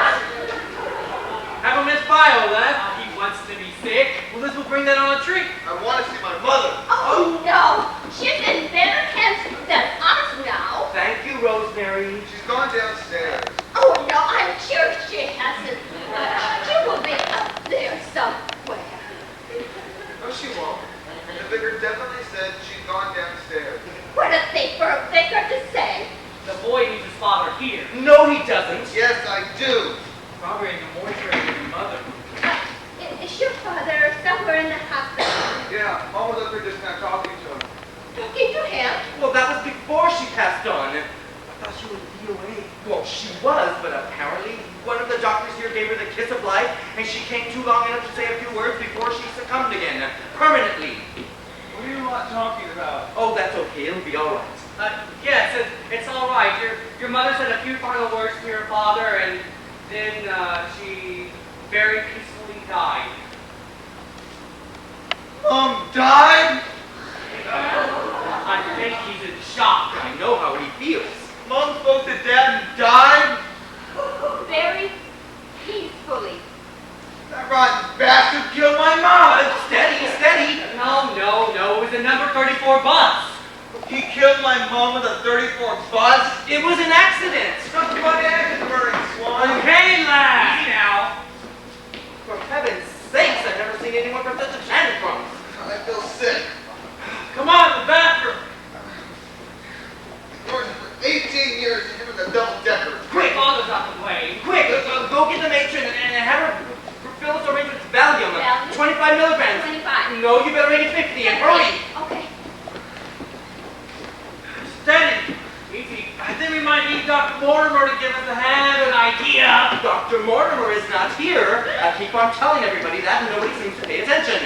Have a Miss Bio left. He wants to be sick. Well, this will bring that on a treat. I want to see my mother. Oh, no. She's in better hands than us now. Thank you, Rosemary. She's gone downstairs. Oh, no, I'm sure she hasn't. She will be up there somewhere. No, she won't. The vicar definitely said she's gone downstairs. What a thing for a vicar to say. The boy needs his father here. No, he doesn't. Yes, I do. Probably in the mortuary with your mother. Is your father somewhere in the hospital? Yeah, Mom was up there just now talking to him. Talking to him? Well, that was before she passed on. I thought she was DOA. Well, she was, but apparently one of the doctors here gave her the kiss of life, and she came too long enough to say a few words before she succumbed again, permanently. What are you not talking about? Oh, that's okay. It'll be all right. Yes, it's all right. Your mother said a few final words to your father, and then she very peacefully died. Mom died? I think he's in shock. I know how he feels. Mom spoke to Dad and died? Very peacefully. That rotten bastard killed my mom! Steady, steady. No, it was a number 34 bus. He killed my mom with a 34 bus? It was an accident. Suck my ass, burning swine! Okay, lads. Easy now. For heaven's sakes, I've never seen anyone from such a tantrum. I feel sick. Come on, the bathroom. Working for 18 years and him in the double-decker. Quick, Father's out the way. quick, go get the matron and have her fill us arrange with Valium. Valium? 25 milligrams. 25. No, you better make it 50 and hurry. Okay. Steady. Easy. I think we might need Dr. Mortimer to give us a hand. Good idea. Dr. Mortimer is not here. I keep on telling everybody that and nobody seems to pay attention.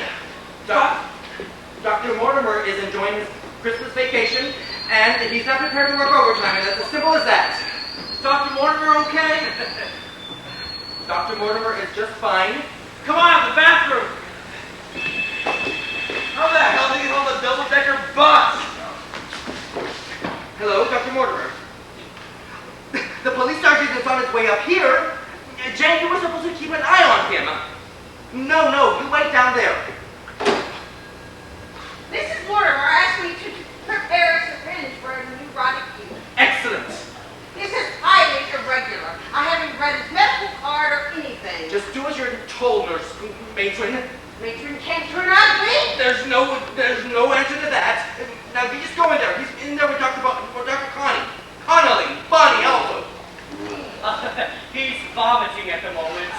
Dr. Mortimer is enjoying his Christmas vacation and he's not prepared to work overtime, and that's as simple as that. Is Dr. Mortimer okay? Dr. Mortimer is just fine. Come on, the bathroom. How the hell did he get on the double-decker bus? Hello, Dr. Mortimer. The police sergeant is on his way up here. Jane, you were supposed to keep an eye on him. No, you wait down there. Mrs. Mortimer asked me to prepare a syringe for a neurotic use. Excellent. This is highly irregular. I haven't read his medical card or anything. Just do as you're told, nurse matron. Matron can't turn ugly. There's no answer to that. Now you just go in there. He's in there with Dr. Connolly, Bonnie also. He's vomiting at the moment.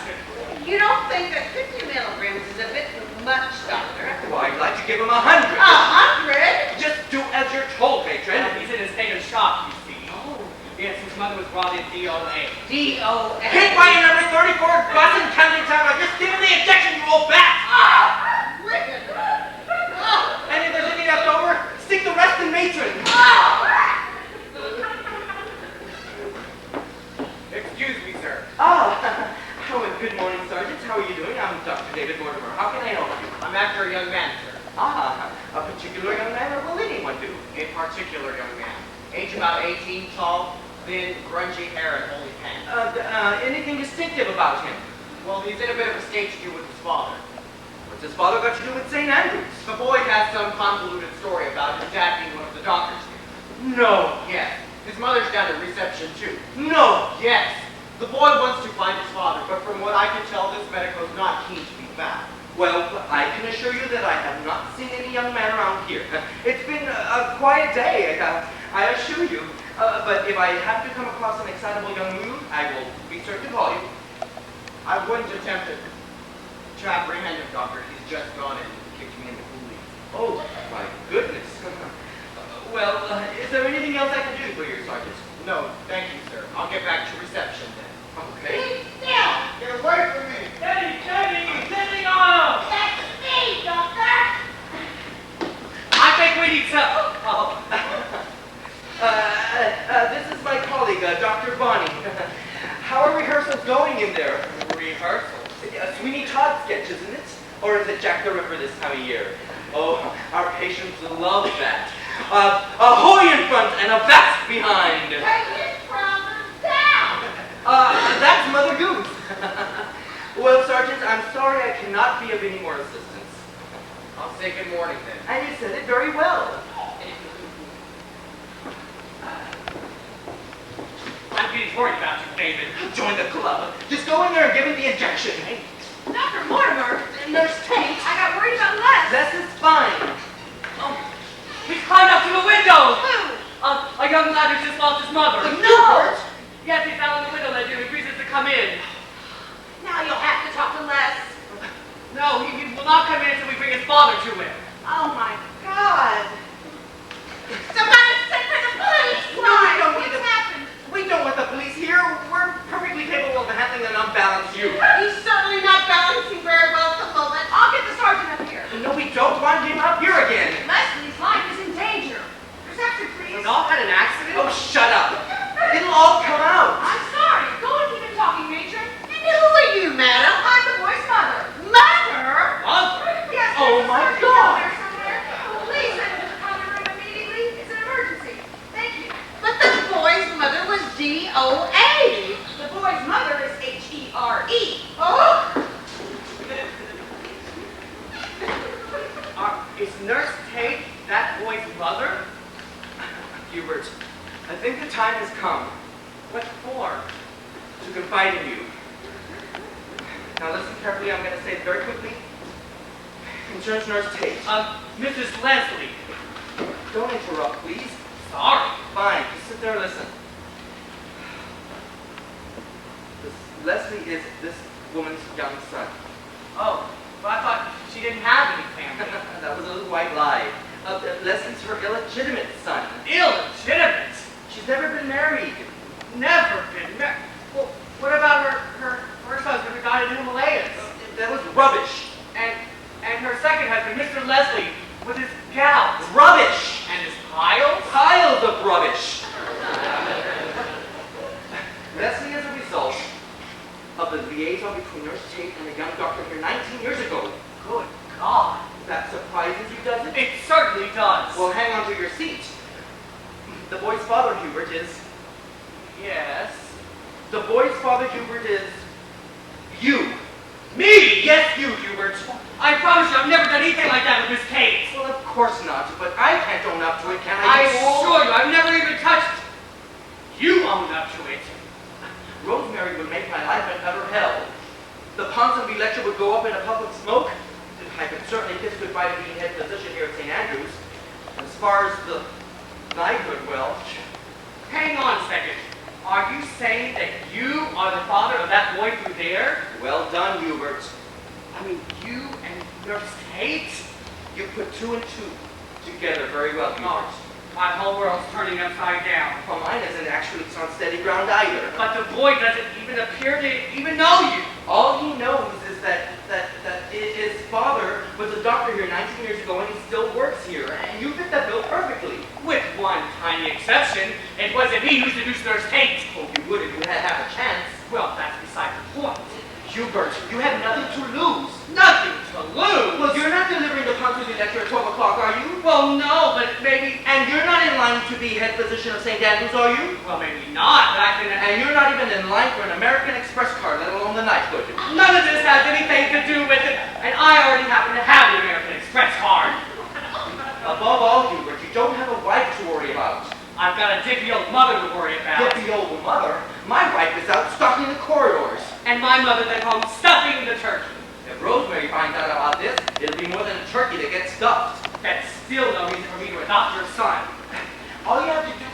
You don't think that 50 milligrams is a bit much, Doctor? Well, I'd like to give him 100. 100? Just do as you're told, matron. He's in a state of shock, you see. Oh. Yes, his mother was brought in DOA. DOA. Hit by a number 34 bus in Camden Town. Now just give him the injection, you old bat. Wicked. Oh. And if there's any left over, stick the rest in matron. Excuse me, sir. Good morning, Sergeant. How are you doing? I'm Dr. David Mortimer. How can I help you? I'm after a young man, sir. A particular young man, or will anyone do? A particular young man. Age about 18, tall, thin, grungy hair and holy pants. Anything distinctive about him? Well, he's in a bit of a state to do with his father. What's his father got to do with St. Andrews? The boy has some convoluted story about his dad being one of the doctors here. No. Yes. His mother's down at reception too. No. Yes. The boy wants to find his father, but from what I can tell, this medico is not keen to be found. Well, I can assure you that I have not seen any young man around here. It's been a quiet day, I assure you. But if I have to come across an excitable young youth, I will be certain to call you. I wouldn't attempt to apprehend him, Doctor. He's just gone and kicked me in the police. Oh, my goodness. Well, is there anything else I can do for you, Sergeant? No, thank you, sir. I'll get back to reception then. Okay. Get away from me! Teddy, he's sitting on him! That's me, Doctor. I think we need some. This is my colleague, Dr. Bonnie. How are rehearsals going in there? Rehearsal? Sweeney Todd sketch, isn't it? Or is it Jack the Ripper this time of year? Oh, our patients love that. Ahoy in front and a vast behind. Take his problems down. That's Mother Goose. Well, Sergeant, I'm sorry I cannot be of any more assistance. I'll say good morning then. And you said it very well. I'm getting worried about you, David. Join the club. Just go in there and give him the injection. Dr. Mortimer, Nurse Tate, I got worried about Les. Les is fine. He's climbed up to the window! Who? A young lad who just lost his mother. No! Yes, he's out in the window ledge and refuses to come in. Now you'll have to talk to Les. No, he will not come in until we bring his father to him. Oh my God. Somebody send for the police! We don't need What's the- happened? We don't want the police here. We're perfectly capable of handling an unbalanced youth. He's certainly not balancing very well at the moment. I'll get the sergeant up here. No, we don't want him up here again. Leslie's life is in danger. Reception, please. Not had an accident? Oh, shut up. It'll all come out. I'm sorry. Go and keep him talking, Matron. And who are you, madam? I'm the boy's mother. Mother? Mother? Yes, Oh, there's a my sergeant God. down there somewhere. Please send him to the common room immediately. It's an emergency. Thank you. But the boy's mother was D.O.A. The boy's mother is H-E-R-E. Oh? Is Nurse Tate that boy's mother? Hubert, I think the time has come What for? to confide in you. Now listen carefully. I'm going to say it very quickly. Concerns Nurse Tate. Mrs. Leslie. Don't interrupt, please. Sorry. Fine. Just sit there and listen. Leslie is this woman's young son. Oh, but I thought she didn't have any family. That was a little white lie. Leslie's her illegitimate son. Illegitimate? She's never been married. Never been married. Well, what about her first husband who died in the Himalayas? That was rubbish. And her second husband, Mr. Leslie, with his gout. Rubbish! And his piles? Piles of rubbish! Leslie is a result of the liaison between Nurse Tate and a young doctor here 19 years ago. Good God. That surprises you, does it? It certainly does. Well, hang on to your seat. The boy's father, Hubert, is... Yes. The boy's father, Hubert, is... you. Me? Yes, you, Hubert. I promise you I've never done anything like that with Miss Tate. Well, of course not, but I can't own up to it, can I I? assure you, I've never even touched it. You own up to it. Rosemary would make my life an utter hell. The Ponsonby lecture would go up in a puff of smoke. I could certainly kiss goodbye to being head physician here at St. Andrews. As far as the knighthood, well... Hang on a second. Are you saying that you are the father of that boy through there? Well done, Hubert. I mean, you and Nurse Tate? You put two and two together very well, Hubert. Oh, my whole world's turning upside down. Well, mine isn't actually on steady ground either. But the boy doesn't even appear to even know you. All he knows is that his father was a doctor here 19 years ago and he still works here. And you fit that bill perfectly. With one tiny exception, it wasn't me who seduced Nurse Tate. Oh, you would if you had half a chance. Well, that's beside the point. Hubert, you have nothing to lose. Nothing to lose. Well, you're not delivering the Ponsonby lecture at 12 o'clock, are you? Well, no, but maybe... And you're not in line to be head physician of St. Andrews, are you? Well, maybe not, but I can... And you're not even in line for an American Express card, let alone the knighthood. None of this has anything to do with it. And I already happen to have the American Express card. Above all, Hubert, you don't have a wife to worry about. I've got a dippy old mother to worry about. Get the old mother. My wife is out stalking the corridors. And my mother's at home stuffing the turkey. If Rosemary finds out about this, it'll be more than a turkey that gets stuffed. That's still no reason for me to adopt your son. All you have to do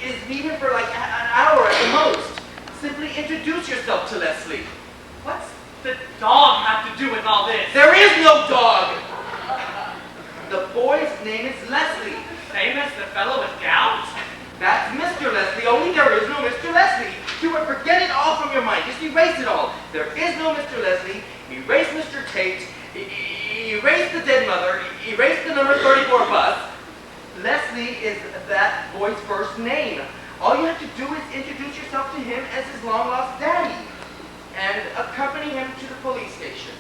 is meet him for like an hour at the most. Simply introduce yourself to Leslie. What's the dog have to do with all this? There is no dog! The boy's name is Leslie. Same as the fellow with gout? That's Mr. Leslie, only there is no Mr. Leslie. You would forget it all from your mind. Just erase it all. There is no Mr. Leslie. Erase Mr. Tate. Erase the dead mother. Erase the number 34 bus. Leslie is that boy's first name. All you have to do is introduce yourself to him as his long-lost daddy. And accompany him to the police station.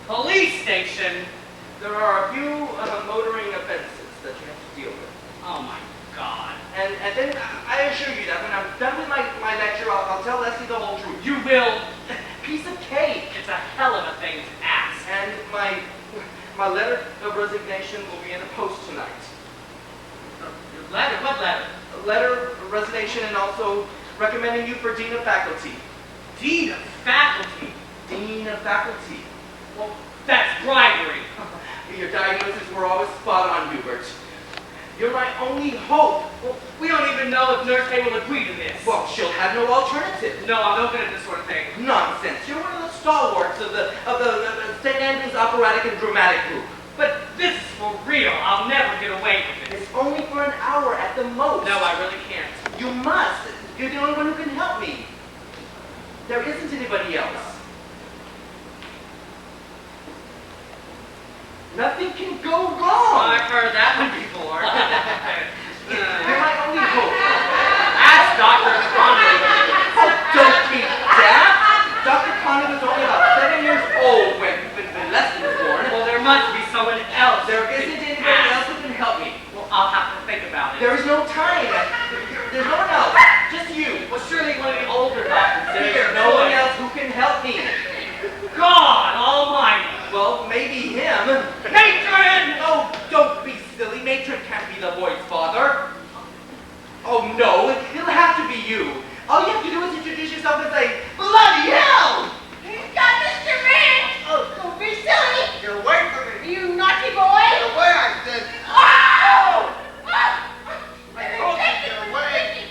Police station? There are a few motoring offenses that you have to deal with. Oh my God. And then I assure you that when I'm done with my lecture, I'll tell Leslie the whole truth. You will? Piece of cake. It's a hell of a thing to ask. And my letter of resignation will be in the post tonight. Your letter? What letter? A letter of resignation and also recommending you for Dean of Faculty. Dean of Faculty? Dean of Faculty. Well, that's bribery. Your diagnoses were always spot on, Hubert. You're my only hope. Well, we don't even know if Nurse Hay will agree to this. Well, she'll have no alternative. No, I'm no good at this sort of thing. Nonsense. You're one of the stalwarts of the St. Andrews Operatic and Dramatic Group. But this is for real. I'll never get away with this. It's only for an hour at the most. No, I really can't. You must. You're the only one who can help me. There isn't anybody else. Nothing can go wrong. I've heard that one before. You're my only hope. Ask Dr. Conley. Don't be daft. Dr. Conley was only about 7 years old when Leslie was born. Well, there must be someone else. There isn't anybody else who can help me. Well, I'll have to think about it. There is no time. There's no one else. Just you. Well, surely one of the older doctors. There's no one else who can help me. God Almighty. Well, maybe him. Matron! Oh, don't be silly. Matron can't be the boy's father. Oh, no. It'll have to be you. All you have to do is introduce yourself and say, bloody hell! He's got Mr. Rich! Oh, don't be silly! Get away from me! You naughty boy! Get away, I said! Oh! I told you to get away!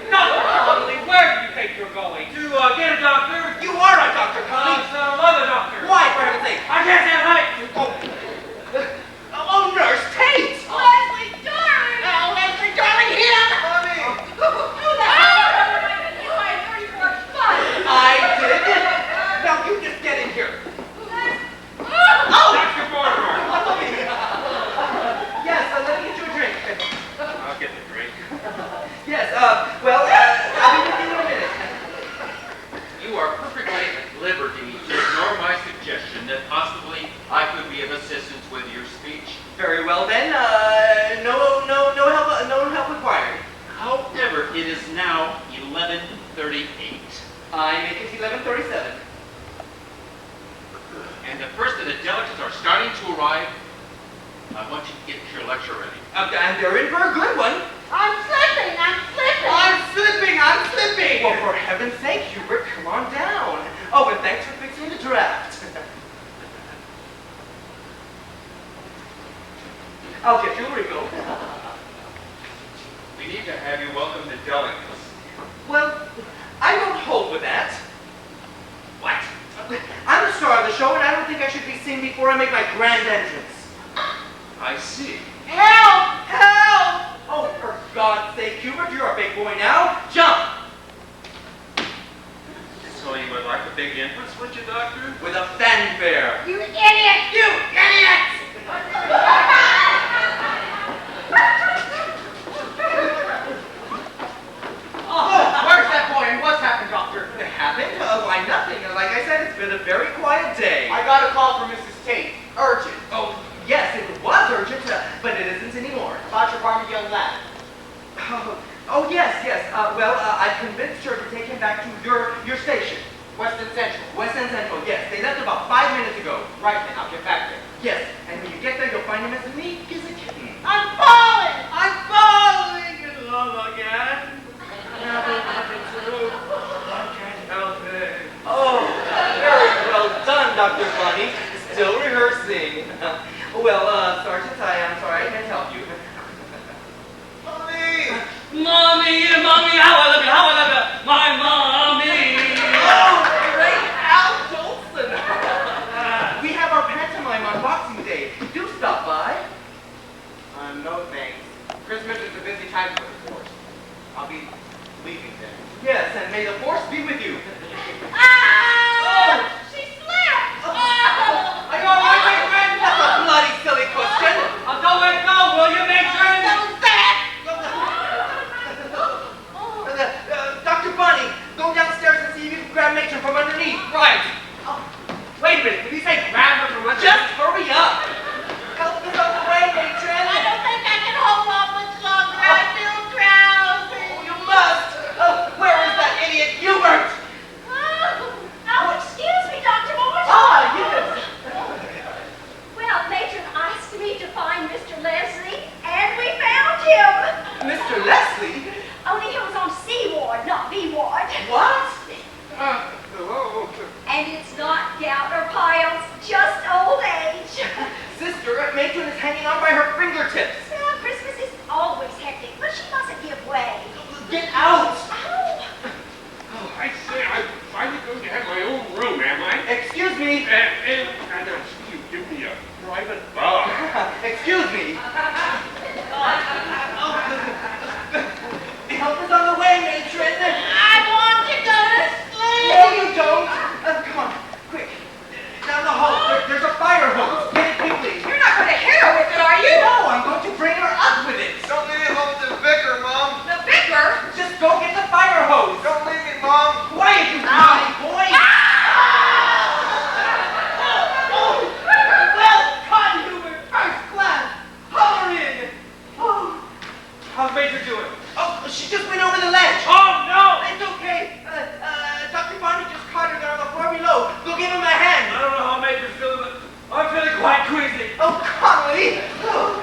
Dr. Conley, where do you think you're going? To get a doctor? You are a Dr. Conley. Some other doctor. Why, for heaven's sake? I can't stand height. Oh, Nurse Tate! Leslie, darling! Oh, Leslie, darling, him! Mommy! Who the hell? You are 34 fun! I did. Now you just get in here. Oh! Dr. Mortimer. Yes, let me get you a drink. I'll get the drink. Yes, well, I'll be with you in a minute. You are perfectly at liberty to ignore my suggestion that possibly I could be of assistance with your speech. Very well then, no help required. However, it is now 11:38, I make it 11:37. and the first of the delegates are starting to arrive. I want you to get your lecture ready. And they're in for a good one. I'm slipping! I'm slipping! I'm slipping! Well, for heaven's sake, Hubert, come on down. Oh, and thanks for fixing the draft. I'll get you a Ringo. We need to have you welcome the delegates. Well, I don't hold with that. What? I'm the star of the show, and I don't think I should be seen before I make my grand entrance. I see. Help! Help! Oh, for God's sake, Hubert, you're a big boy now. Jump! So you would like a big entrance, would you, Doctor? With a fanfare. You idiot! You idiot! Oh, where's that boy and what's happened, Doctor? It happened? Why, nothing. Like I said, it's been a very quiet day. I got a call from Mrs. Tate. Urgent. Oh, yes, it was urgent, but it isn't anymore. About your Parmesan lad. Oh, yes. I convinced her to take him back to your station. Western Central. Western Central, yes. They left about 5 minutes ago. Right then, I'll get back there. Yes, and when you get there, you'll find him as meek as a kitten. I'm falling in love again. Never wanted to. I can't help it. Oh, very well done, Dr. Bunny. Still rehearsing. Well, Sergeant, I'm sorry I can't help you. Mommy! Mommy, how I love you, my mommy. Oh, great Al Jolson! We have our pantomime on Boxing Day. Do stop by. No thanks. Christmas is a busy time for the force. I'll be leaving then. Yes, and may the force be with you. Ah! She slipped! Oh! Are you all right, matron? That's a bloody silly question. Don't let go, will you, matron? Dr. Bunny, go downstairs and see if you can grab Matron from underneath. Right. Oh, wait a minute. Did you say grab her from under? Just hurry up. Help us on the way, Matron. I don't think I can hold on much longer. I feel drowsy. You must. Where is that idiot Hubert? Oh, excuse me, Dr. Morse. Yes. Well, Matron asked me to find Mr. Leslie, and we found him. Mr. Leslie? Only he was on C ward, not B ward. What? Hello. And it's not gout or piles, just old age. Sister, Matron is hanging on by her fingertips. Well, Christmas is always hectic, but she mustn't give way. Get out. Oh, I say, I'm finally going to have my own room, am I? Excuse me. And you give me a private bar. Excuse me. Help us on the way, Matron. I want to go to sleep. No, you don't. Come on, quick. Down the hall. There's a fire hose. Get it quickly. You're not going to hit her with it, are you? No, I'm going to bring her up with it. Don't leave me home with the vicar, Mom. The vicar? Just go get the fire hose. Don't leave me, Mom. Quiet, you naughty boy. Well caught, Hubert. First class. Holler in. Oh. How's Major doing? Oh, she just went over the ledge. Oh, no! It's okay. Dr. Bonnie just caught her there on the floor below. Go give him a hand. I don't know how Major's feeling, but I'm feeling quite queasy. Oh, Connolly. Oh,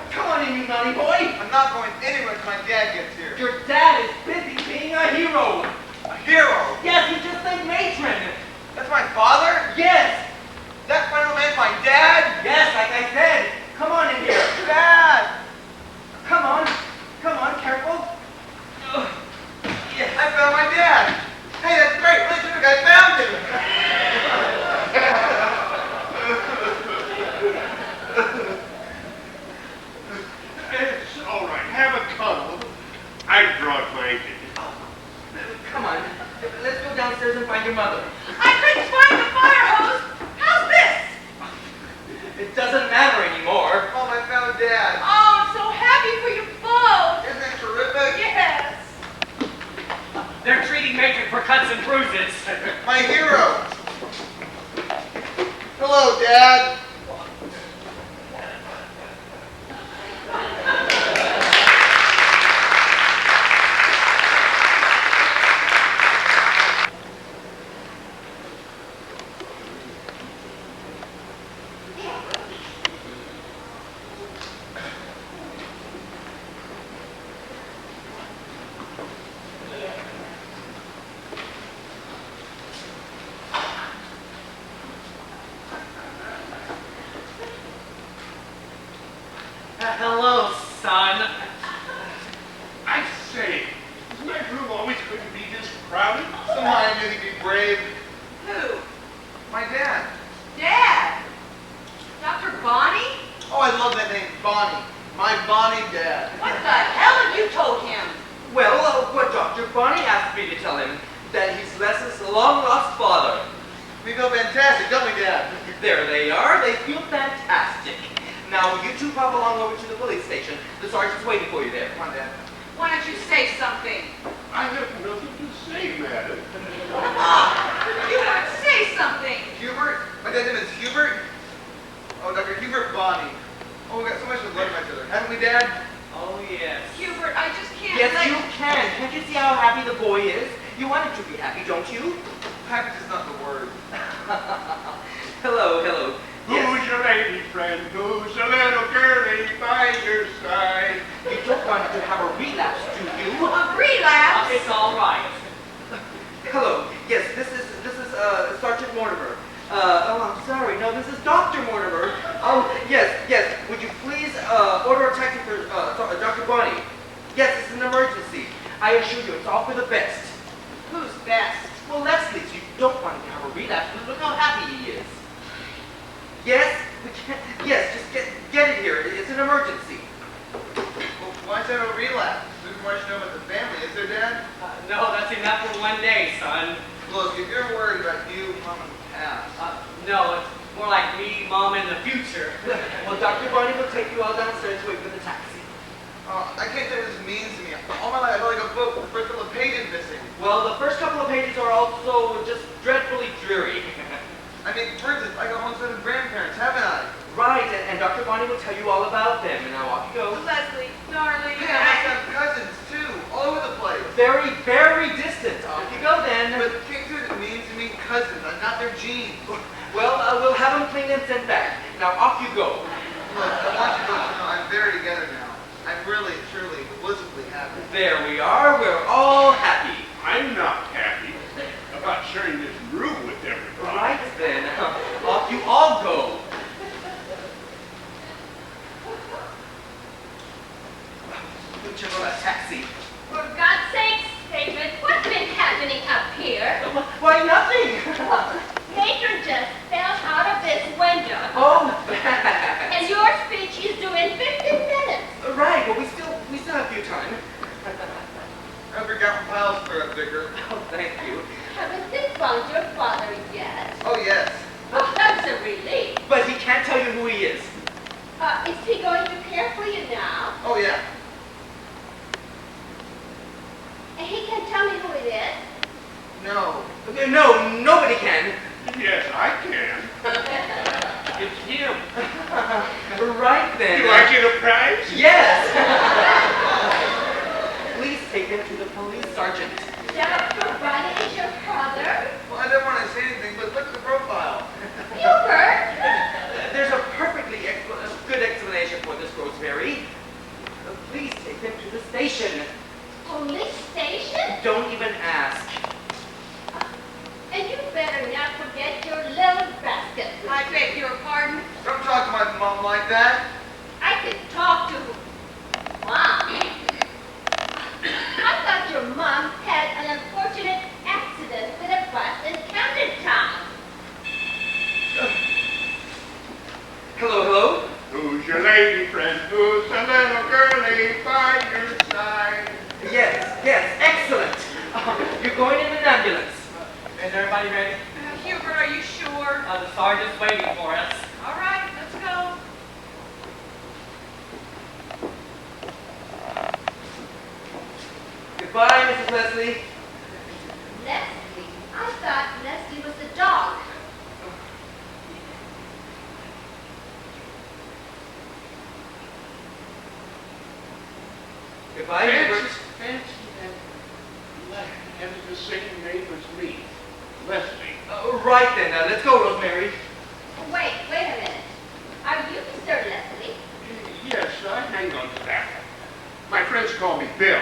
come on in, you naughty boy. I'm not going anywhere until my dad gets here. Your dad is busy being a hero. A hero? Yes, he just like Matron. That's my father? Yes. That final man's my dad? Yes, like I said. Come on in here. Dad! Come on. Come on, careful. Yes. I found my dad. Hey, that's great. Really terrific. I found him. It's all right. Have a cuddle. I brought my Come on. Let's go downstairs and find your mother. I couldn't find the fire hose. How's this? It doesn't matter anymore. Mom, I found Dad. Oh, I'm so happy for you both. Isn't that terrific? Yes. They're treating Major for cuts and bruises. My hero. Hello, Dad. Hello, son. I say, is my room always going to be this crowded? Somehow I knew he'd be brave. Who? My dad. Dad. Dr. Bonnie? Oh, I love that name, Bonnie. My Bonnie dad. What the hell have you told him? Well, what Dr. Bonnie asked me to tell him, that he's Les's long-lost father. We feel fantastic, don't we, Dad? There they are. They feel fantastic. Now, you two pop along over to the police station. The sergeant's waiting for you there. Come on, Dad. Why don't you say something? I have nothing to say, madam. Hubert, say something. Hubert? My dad's name is Hubert? Oh, Dr. Hubert Bonnie. Oh, we got so much to love each other. Haven't we, Dad? Oh, yes. Hubert, I just can't Yes, let you can. Can't you see how happy the boy is? You want him to be happy, don't you? Happy is not the word. Hello, hello. Yes. Who's your lady friend? Who's a little girlie by your side? You don't want him to have a relapse, do you? A relapse? It's all right. Hello. Yes, this is Sergeant Mortimer. Oh, I'm sorry. No, this is Dr. Mortimer. Oh, yes. Would you please order a taxi for Dr. Bonnie? Yes, it's an emergency. I assure you, it's all for the best. Who's best? Well, Leslie's. You don't want him to have a relapse. Look how happy he is. Yes, we can. Yes, just get it here. It's an emergency. Well, why is that a relapse? There's more to know about the family, is there, Dad? No, that's enough for one day, son. Look, if you're worried about you, Mom, and Pap, No, it's more like me, Mom, in the future. Well, Dr. Bonnie will take you all downstairs to wait for the taxi. I can't tell you what this means to me. All my life, I felt like a book with the first couple of pages missing. Well, the first couple of pages are also just dreadfully dreary. I mean, for instance, I got home to grandparents, haven't I? Right, and Dr. Bonnie will tell you all about them. And now off you go. Leslie, darling. Hey, I have some cousins, too, all over the place. Very, very distant. Off you go then. But can't you see what it means to me? Cousins, not their genes. Well, we'll have them cleaned and sent back. Now off you go. Look, I want you both to know I'm very together now. I'm really, truly, blissfully happy. There we are. We're all happy. I'm not happy about sharing this room with everybody. Right then. Off you all go. Which of a taxi? For God's sakes, David, what's been happening up here? Why, nothing. Matron just fell out of this window. Oh, bad. And your speech is due in 15 minutes. Right, but we still have a few time. I hope your gown piles clear up, Vicar. Oh, thank you. Haven't they found your father yet? Oh, yes. Oh, that's a relief. But he can't tell you who he is. Is he going to care for you now? Oh, yeah. And he can tell me who it is? No. No, nobody can. Yes, I can. It's him. Right then. Do I get a prize? Yes. Please take him to the police sergeant. Dr. Bonnie is your father? Well, I don't want to say anything, but look at the profile. Hubert? There's a perfectly good explanation for this, Rosemary. Please take him to the station. Police station? Don't even ask. And you better not forget your little basket. I beg your pardon. Don't talk to my mom like that. I can talk to Mom. I thought your mom had an unfortunate accident with a bus in Camden Town. Hello? Who's your lady friend? Who's a little girlie by your side? Yes, excellent. You're going in an ambulance. Is everybody ready? Hubert, are you sure? The sergeant's waiting for us. All right, let's go. Goodbye, Mrs. Leslie. Leslie? I thought Leslie was the dog. Goodbye, Hubert. Fancy that having the same name as me, Leslie. Right then. Now let's go, Rosemary. Wait a minute. Are you Mr. Leslie? Yes, I hang on to that. My friends call me Bill.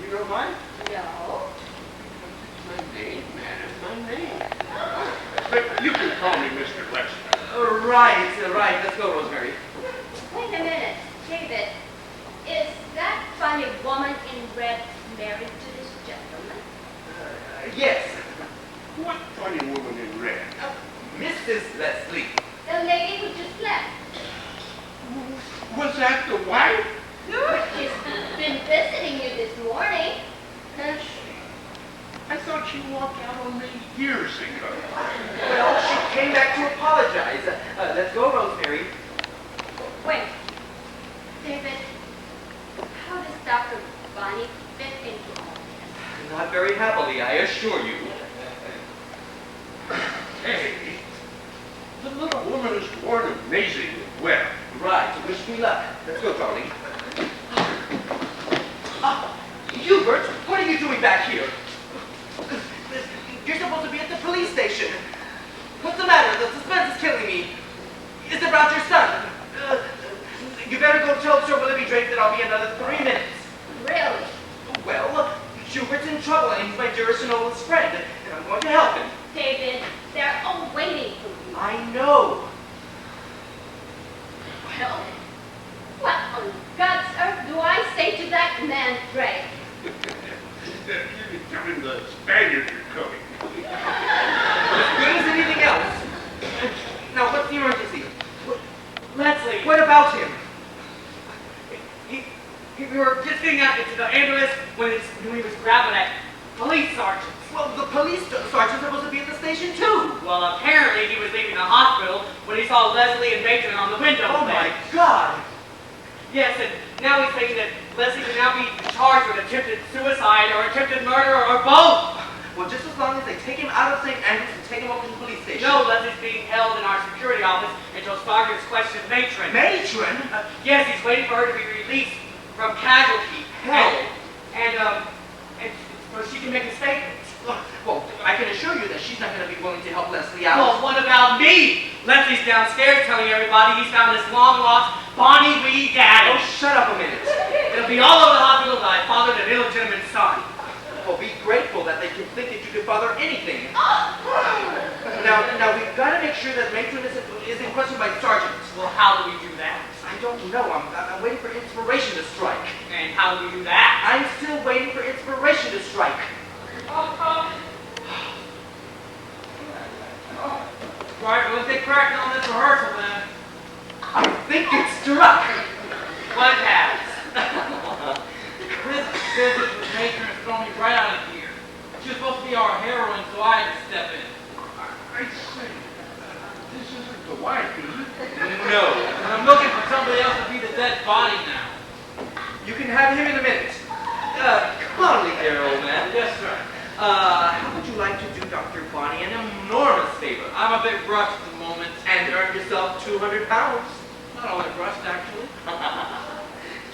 You know mine? No. It's my name, man. It's my name. But you can call me Mr. Leslie. Right. Let's go, Rosemary. Wait a minute. David, is that funny woman in red married to this gentleman? Yes. What funny woman in red? Mrs. Leslie. The lady who just left. Was that the wife? She's been visiting you this morning. Has she? I thought she walked out on me years ago. Well, she came back to apologize. Let's go, Rosemary. Wait. David, how does Dr. Bonnie fit into all this? Not very happily, I assure you. Hey, the little woman is born amazingly well. Right. Wish me luck. Let's go, Charlie. Hubert, what are you doing back here? You're supposed to be at the police station. What's the matter? The suspense is killing me. It's about your son. You better go tell Sir Willoughby Drake that I'll be another 3 minutes. Really? Well, Hubert's in trouble and he's my dearest and oldest friend, and I'm going to help him. David, they're all waiting for you. I know. Well, what on God's earth do I say to that man, Drake? You can tell him the Spaniards are coming. As good as anything else. Now, what's the emergency? Leslie, What about him? we were just getting out into the ambulance when he was grabbing at police sergeant. Well, the police sergeant's supposed to be at the station too. Well, apparently he was leaving the hospital when he saw Leslie and Matron on the window. Oh my God. Yes, and now he's saying that Leslie can now be charged with attempted suicide or attempted murder or both. Well, just as long as they take him out of St. Andrews and take him over to the police station. No, Leslie's being held in our security office until Sergeant's questioned Matron. Matron? Yes, he's waiting for her to be released from casualty. Hell. And so she can make a statement. Well, I can assure you that she's not going to be willing to help Leslie out. Well, what about me? Leslie's downstairs telling everybody he's found this long-lost Bonnie Wee daddy. Oh, shut up a minute. It'll be all over the hospital that I fathered an illegitimate son. Well, be grateful that they can think that you could father anything. Now we've got to make sure that Matron isn't questioned by Sergeant. Well, how do we do that? I don't know. I'm waiting for inspiration to strike. And how do we do that? I'm still waiting for inspiration to strike. Right, well, let's get cracking on this rehearsal then. I think it's struck. What has? This business with Matron has thrown me right out of gear. She was supposed to be our heroine, so I had to step in. I say, this isn't the wife, is it? No. And I'm looking for somebody else to be the dead body now. You can have him in a minute. Come on, there, old man. Yes, sir. How would you like to do Dr. Bonnie an enormous favor? I'm a bit rushed at the moment. And earn yourself 200 pounds. Not all that rushed, actually.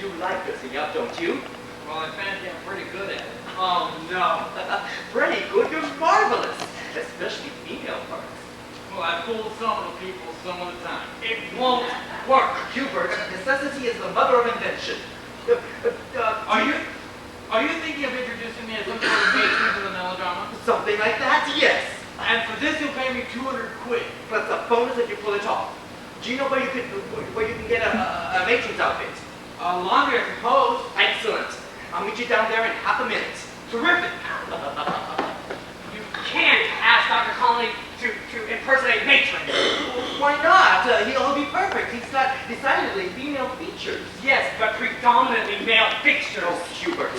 You like dressing up, don't you? Well, I fancy I'm pretty good at it. Oh, no. Pretty good, you're marvelous. Especially female parts. Well, I fooled some of the people some of the time. It won't work. Hubert, necessity is the mother of invention. Are you thinking of introducing me as some sort of matron to the melodrama? Something like that? Yes. And for this, you'll pay me 200 quid. But it's a bonus if you pull it off. Do you know where you can get a matron's outfit? Laundry, I suppose. Excellent. I'll meet you down there in half a minute. Terrific. You can't ask Dr. Conley to impersonate Matron. Why not? He'll be perfect. He's got decidedly female features. Yes, but predominantly male fixtures. Oh, Hubert.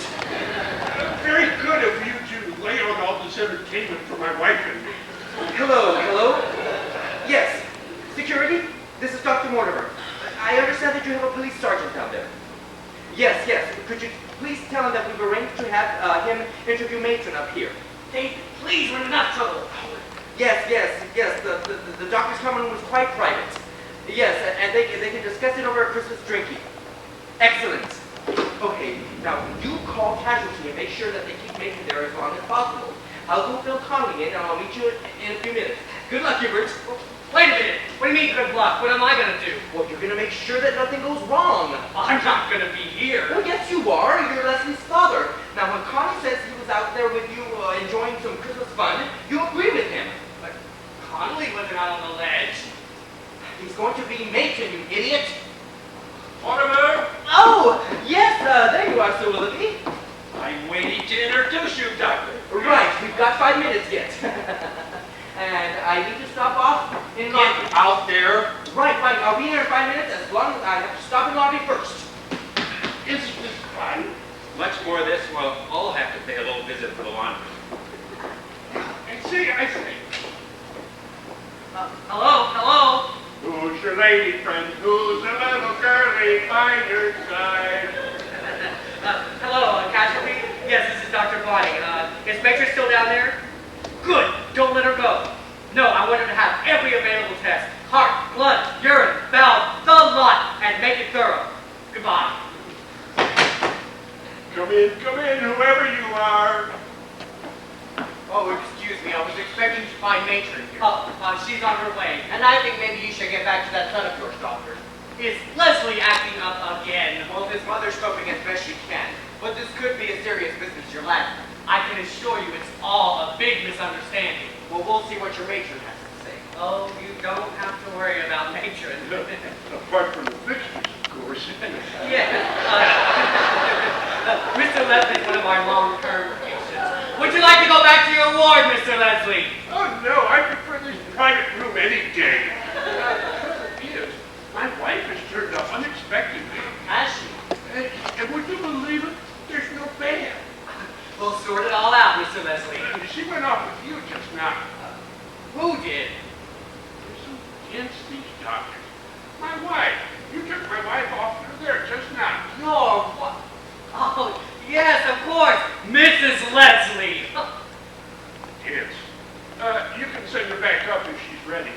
Very good of you to lay on all this entertainment for my wife and me. Hello? Yes. Security? This is Dr. Mortimer. I understand that you have a police sergeant down there. Yes. Could you please tell him that we've arranged to have him interview Matron up here? David, please, we're in enough trouble. Yes. The doctor's comment was quite private. Yes, and they can discuss it over a Christmas drinking. Excellent. Okay, now you call casualty and make sure that they keep Matron there as long as possible. I'll go fill Conley in and I'll meet you in a few minutes. Good luck, Hubert. Wait a minute. What do you mean, good luck? What am I going to do? Well, you're going to make sure that nothing goes wrong. I'm not going to be here. Well, yes, you are. You're Leslie's father. Now, when Connie says he was out there with you enjoying some Christmas fun, you agree with him. But Conley wasn't out on the ledge. He's going to be Matron, you idiot. Mortimer, Oh, yes, there you are, Sir Willoughby. I'm waiting to introduce you, Doctor. Right, we've got 5 minutes yet. And I need to stop off in lobby. Get out there. Right, I'll be here in 5 minutes as long as I have to stop in lobby first. Isn't this fun? Much more of this, well, I'll have to pay a little visit for the laundry. I say, Hello? who's your lady friend? Who's the little girlie by your side? Hello, casualty? Yes, this is Dr. Bonnie. Is Matron still down there? Good. Don't let her go. No, I want her to have every available test. Heart, blood, urine, bowel, the lot, and make it thorough. Goodbye. come in, whoever you are. Oh, excuse me. I was expecting to find Matron here. She's on her way. And I think maybe you should get back to that son of yours, Doctor. Is Leslie acting up again? Well, his mother's coping as best she can. But this could be a serious business you're lacking. I can assure you it's all a big misunderstanding. Well, we'll see what your matron has to say. Oh, you don't have to worry about matron. Apart from the fixtures, of course. Yes. Mr. Leslie's one of our long-term patients. Would you like to go back to your ward, Mr. Leslie? Oh, no, I prefer this private room any day. Yes, my wife has turned up unexpectedly. Has she? And would you believe it? There's no band. We'll sort it all out, Mr. Leslie. She went off with you just now. Who did? There's some tense speech doctors. My wife. You took my wife off through there just now. Your what? Oh, yes, of course. Mrs. Leslie. Yes. You can send her back up if she's ready.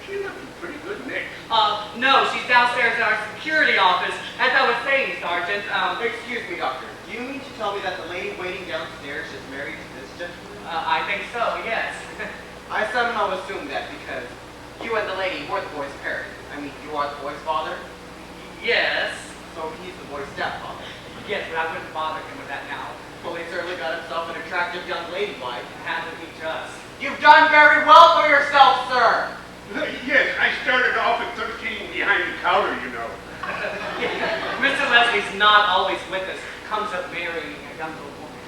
She looks in pretty good nick. No, she's downstairs in our security office. As I was saying, Sergeant, excuse me, Doctor. Do you mean to tell me that the lady waiting downstairs is married to this gentleman? I think so, yes. I somehow assumed that because you and the lady were the boy's parents. I mean, you are the boy's father? Yes. So he's the boy's stepfather? Yes, but I wouldn't bother him with that now. Well, he certainly got himself an attractive young lady wife and hasn't he just? You've done very well for yourself, sir! Yes, I started off at 13 behind the counter, you know. Mr. Leslie's not always with us. Comes of marrying a younger woman.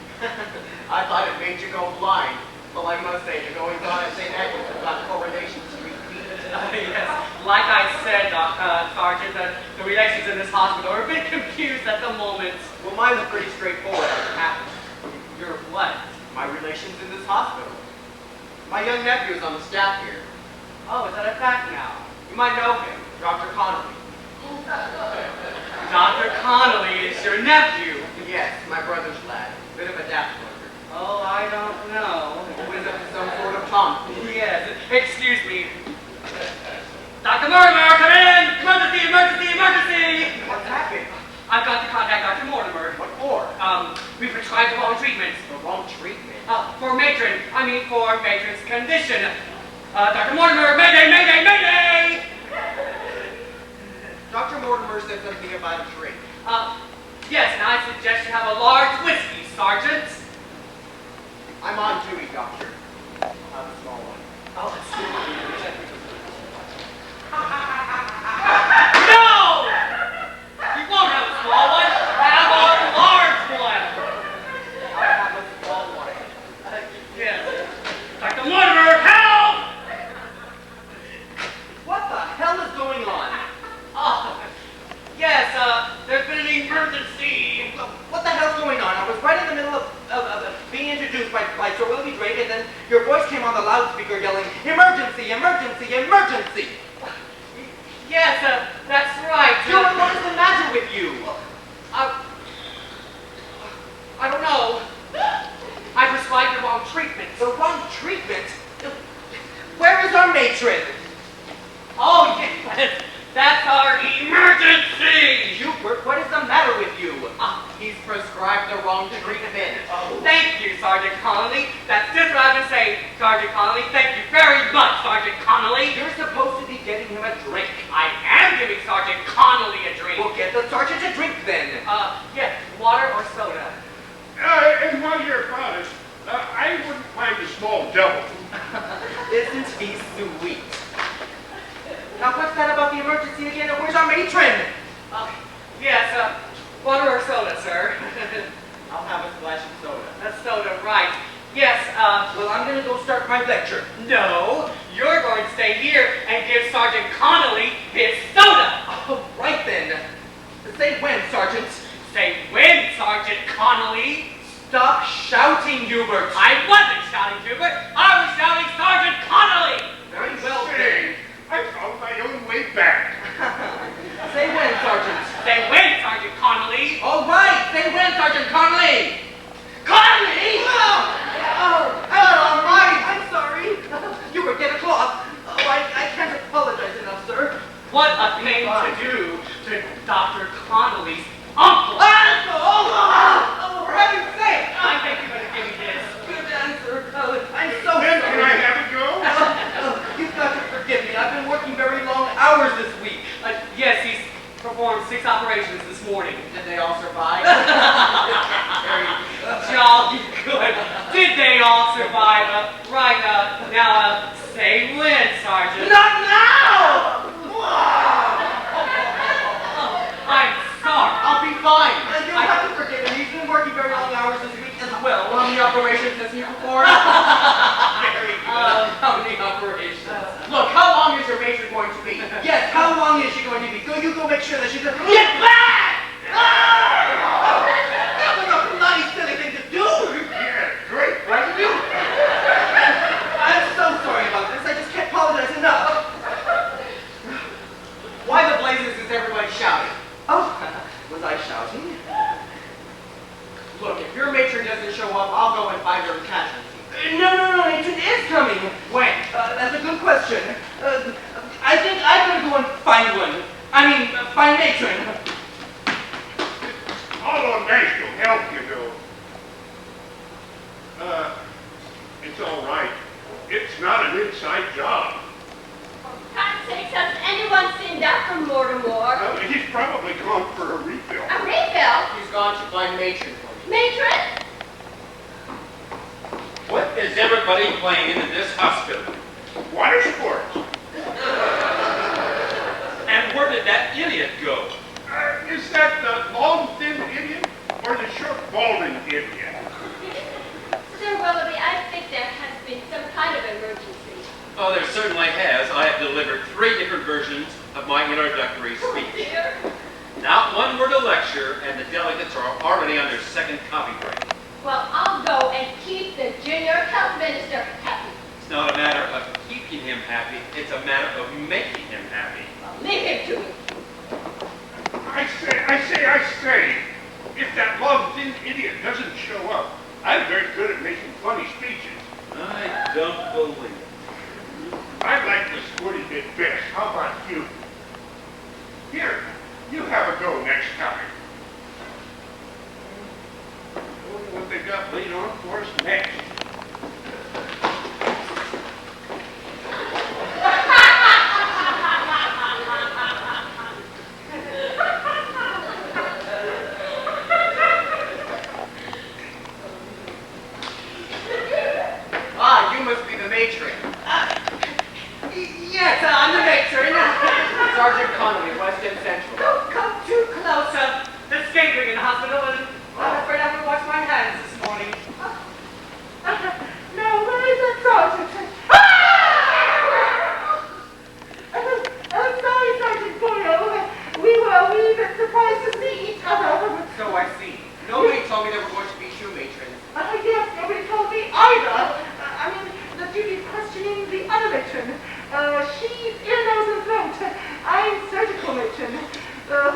I thought it made you go blind. Well, I must say, the goings on at St. Agnes have got Coronation Street beat. Yes, like I said, Sergeant, the relations in this hospital are a bit confused at the moment. Well, mine's pretty straightforward as it happens. Your what? My relations in this hospital. My young nephew is on the staff here. Oh, is that a fact now? You might know him, Dr. Connolly. Dr. Connolly is your nephew? Yes, my brother's lad. Bit of a daft worker. Oh, I don't know. Is it some sort of tomfoolery? Yes. Excuse me. Dr. Mortimer, come in! Emergency, emergency, emergency! What's happened? I've got to contact Dr. Mortimer. What for? We prescribed the wrong treatment. The wrong treatment? For matron's condition. Dr. Mortimer, mayday, mayday, mayday! Dr. Mortimer said something about a drink. Yes, and I suggest you have a large whiskey, Sergeant. I'm on duty, Doctor. I'll have a small one. Oh, let's see. No! You won't have a small one. Have a large one. I'll have a small one. Yes. Dr. Mortimer, help! What the hell is going on? Oh, yes, there's been an emergency. What the hell's going on? I was right in the middle of being introduced by Sir Willoughby Drake, and then your voice came on the loudspeaker yelling, emergency, emergency, emergency. Yes, that's right. What is the matter with you? I don't know. I prescribed the wrong treatment. The wrong treatment? Where is our matron? Oh, yes. That's our emergency! Hubert, what is the matter with you? He's prescribed the wrong treatment. Oh. Thank you, Sergeant Connolly. That's just what I've been saying, Sergeant Connolly. Thank you very much, Sergeant Connolly. You're supposed to be getting him a drink. I am giving Sergeant Connolly a drink. Well, get the sergeant a drink then. Yes, water or soda. And while you're about it, I wouldn't mind a small double. Isn't he sweet? Now, what's that about the emergency again? And where's our matron? Yes, water or soda, sir? I'll have a splash of soda. That's soda, right. Yes, well, I'm going to go start my lecture. No, you're going to stay here and give Sergeant Connolly his soda. Oh, right then. Say when, Sergeant. Say when, Sergeant Connolly. Stop shouting, Hubert. I wasn't shouting, Hubert. I was shouting Sergeant Connolly. Very well, then. I found my own way back. Say when, Sergeant. Say when, Sergeant Connolly. All right. Say when, Sergeant Connolly. Connolly! Oh, all right. I'm sorry. Hubert, get a cloth. Oh, I can't apologize enough, sir. What a thing to do to Dr. Connolly's uncle. Oh! operations this morning. Did they all survive? Very jolly good. Did they all survive? Right, now, say when, Sergeant. Not now! I'm sorry. I'll be fine. You'll have to forgive him. He's been working very long hours this week as well. How many operations has he performed? Very good. How many operations? Look, how long is your major going to be? Yes, how long is she going to be? You go make sure that she's get back! That was a bloody silly thing to do! Yeah, great, wasn't it? I'm so sorry about this. I just can't apologize enough. Why the blazes is everybody shouting? Oh, was I shouting? Look, if your matron doesn't show up, I'll go and find her casualty. No, matron is coming. When? That's a good question. I think I'm going to go and find one. Find matron. All nice to help you, though. It's all right. It's not an inside job. God's sakes, has anyone seen Dr. Mortimer? He's probably gone for a refill. A refill? He's gone to find matron for me. Matron? What is everybody playing in this hospital? Water sports. And where did that idiot go? Is that the long, thin idiot or the short, balding idiot? Sir Willoughby, I think there has been some kind of emergency. Oh, there certainly has. I have delivered 3 different versions of my introductory Oh, speech. dear. Not one word of lecture, and the delegates are already on their second coffee break. Well, I'll go and keep the junior health minister happy. It's not a matter of keeping him happy, it's a matter of making him happy. Well, leave him to me. I say, if that long, thin idiot doesn't show up, I'm very good at making funny speeches. I don't believe it. I like the sporty bit best. How about you? Here, you have a go next time. I wonder what they got laid on for us next. You must be the matron. Yes, I'm the matron. Sergeant Connolly, West End Central. Don't come too close. There's gangrene in the hospital, and I'm afraid I haven't washed my hands this morning. No, where is that sergeant? I'm sorry, Sergeant Boyle. We were a wee bit surprised to see each other. So I see. Nobody told me there were going to be 2 matrons. Yes, nobody told me either. The duty of questioning the other matron. She's ear, nose, and throat. I'm surgical matron.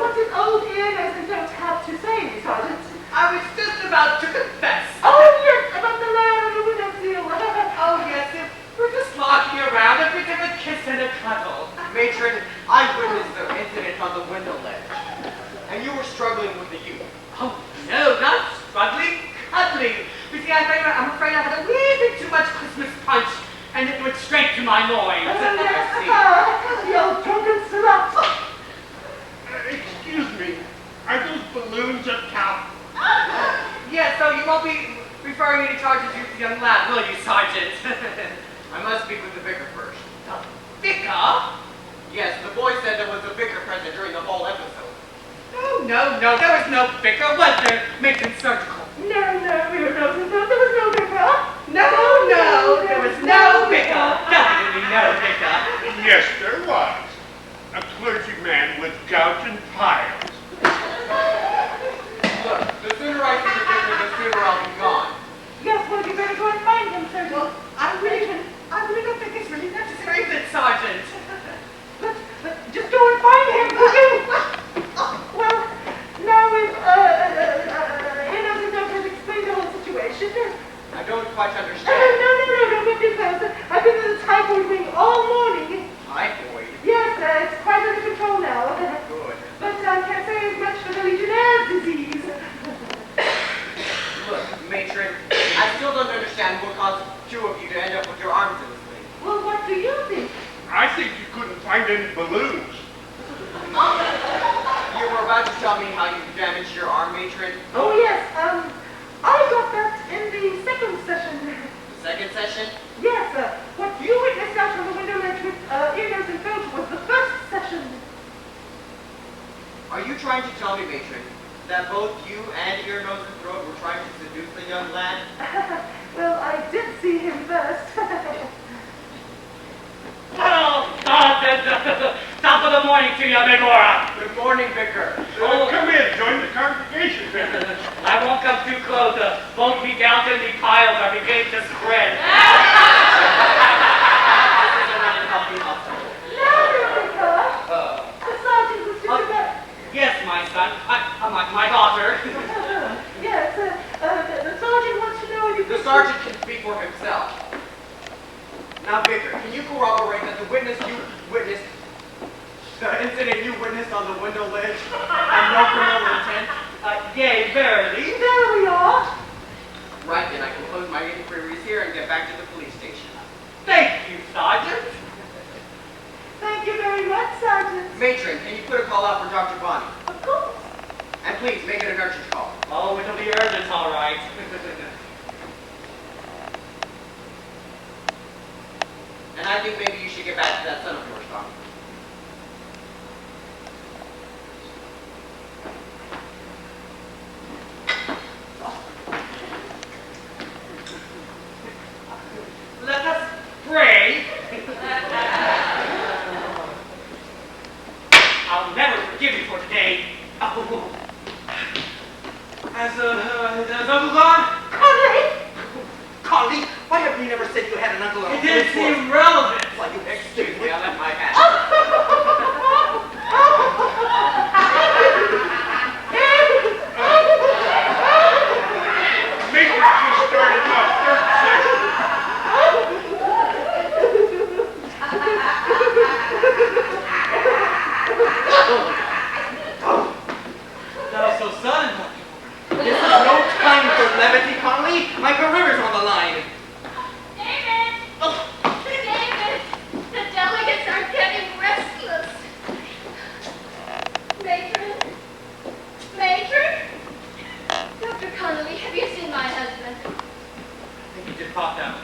What did old ear, nose, and throat have to say, Sergeant? I was just about to confess. Oh, yes, about the man on the windowsill. Oh, yes, if we're just walking around, a bit of a kiss and a cuddle. Matron, I witnessed the incident on the window ledge. And you were struggling with the youth. Oh, no, not struggling, cuddling. You see, I'm afraid I had a wee bit too much Christmas punch, and it went straight to my loins. The old drunken slut. Excuse me, are those balloons up top? Yes, so you won't be referring any charges against the young lad, will you, Sergeant? I must speak with the vicar first. The vicar? Yes, the boy said there was a vicar present during the whole episode. No, there was no vicar, was there, Matron Surgical? No, there was no vicar. No, there was no vicar. Definitely no vicar. Yes, there was. A clergyman with gout and piles. Look, the sooner I see the vicar, the sooner I'll be gone. Yes, well, you better go and find him, Sergeant. Well, I really don't think it's really necessary, is it, Sergeant? But just go and find him, will you? Well, now if Hannah has explained the whole situation. I don't quite understand. No, because I've been in the typhoid wing all morning. Typhoid? Yes, it's quite under control now. Good. But I can't say as much for the Legionnaires' disease. Look, Matron, I still don't understand what caused 2 of you to end up with your arms in the sling. Well, what do you think? I think you couldn't find any balloons. You were about to tell me how you damaged your arm, matron. Oh, yes, I got that in the second session. The second session? Yes, what you witnessed out from the window ledge with ear, nose, and throat was the first session. Are you trying to tell me, matron, that both you and ear, nose, and throat were trying to seduce the young lad? Well, I did see him first. Top of the morning to you, Megora. Good morning, Vicar. Come in, join the congregation, Vicar. I won't come too close. Both me down to the piles are beginning to spread. The sergeant was just about... Yes, my son. My daughter. Yes, the sergeant wants to know if you The could... sergeant can speak for himself. Now, Vicar, can you corroborate that the incident you witnessed on the window ledge had no criminal intent? Yea, verily. There we are. Right, then I can close my inquiries here and get back to the police station. Thank you, Sergeant. Thank you very much, Sergeant. Matron, can you put a call out for Dr. Bonnie? Of course. And please, make it an urgent call. Oh, it'll be urgent, all right. And I think maybe you should get back to that son of yours, Tommy. Let us pray. I'll never forgive you for today. Oh. Has Uncle gone? Conley, why have you never said you had an uncle on It didn't seem relevant. Why, you excuse me, I left my hat. Major just started off third session. Now, so son, This is no time for levity, Conley. My career is on the line. David! David! The delegates are getting restless. Matron? Matron? Dr. Connolly, have you seen my husband? I think he just popped out.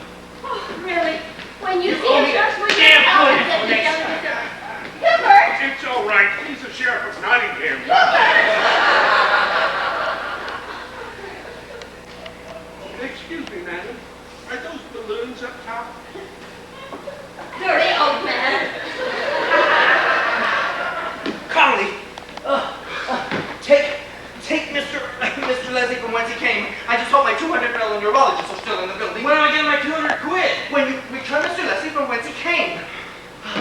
Oh, really? When you You see owe him me first, a will you damn tell good him that the explanation. delegates are... Gilbert! It's all right. He's the sheriff of Nottingham. Excuse me, madam. Are those balloons up top? Dirty old man. Conley, take Mr. Leslie from whence he came. I just hope my 200 neurologists are still in the building. When am I getting my 200 quid? When you return Mr. Leslie from whence he came.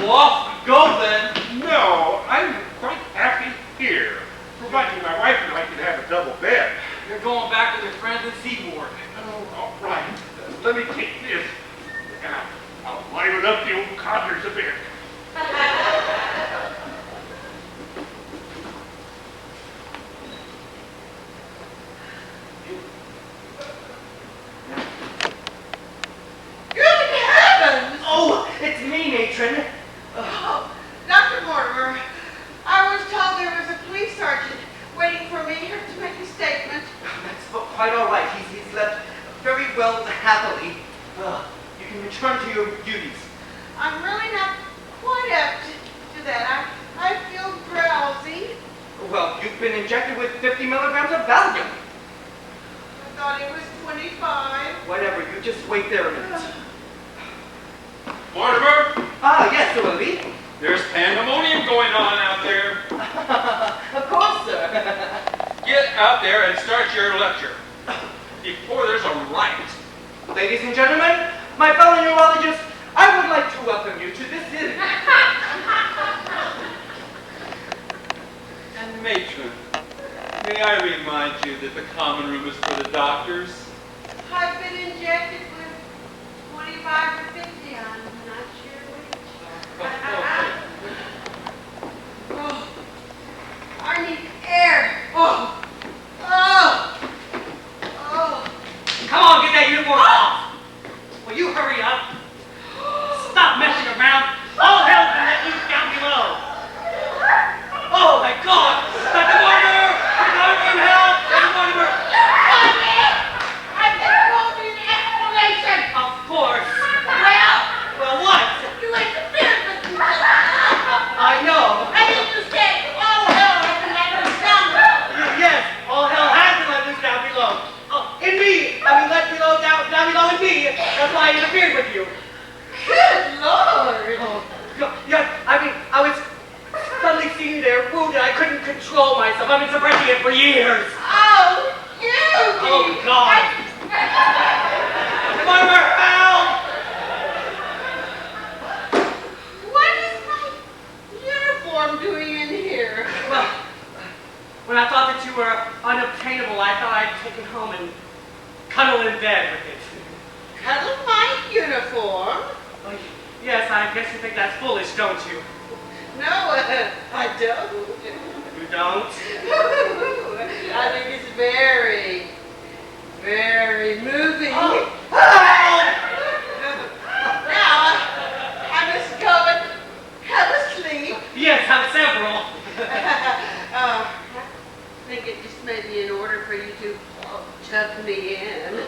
Well, off we go then. No, I'm quite happy here, providing my wife and I can have a double bed. You're going back with your friends in Seaboard. Oh, all right. Let me take this. And I'll liven up the old codgers a bit. Good heavens! Oh, it's me, matron. Oh, Dr. Mortimer, I was told there was a police sergeant waiting for me here to make a statement. That's quite all right. He's left very well happily. You can return to your duties. I'm really not quite up to that. I feel drowsy. Well, you've been injected with 50 milligrams of Valium. I thought it was 25. Whatever, you just wait there a minute. Mortimer, Ah, yes, there will be. there's pandemonium going on out there. Of course, sir. Get out there and start your lecture before there's a riot. Ladies and gentlemen, my fellow neurologists, I would like to welcome you to this And matron, may I remind you that the common room is for the doctors? I've been injected with 25 or 50. I'm not sure which. Oh, I need air. Oh. Come on, get that uniform off. Will you hurry up? Stop messing around. All hell's been let loose down below. Oh my God! Dr. Mortimer! myself. I've been suppressing it for years. Oh, you! Oh, God. Mother, help! What is my uniform doing in here? Well, when I thought that you were unobtainable, I thought I'd take it home and cuddle in bed with it. Cuddle my uniform? Oh, yes, I guess you think that's foolish, don't you? No, I don't. You don't? I think it's very, very moving. Oh. Now, I must go and have a sleep. Yes, have several. I think it just may be in order for you to tuck me in.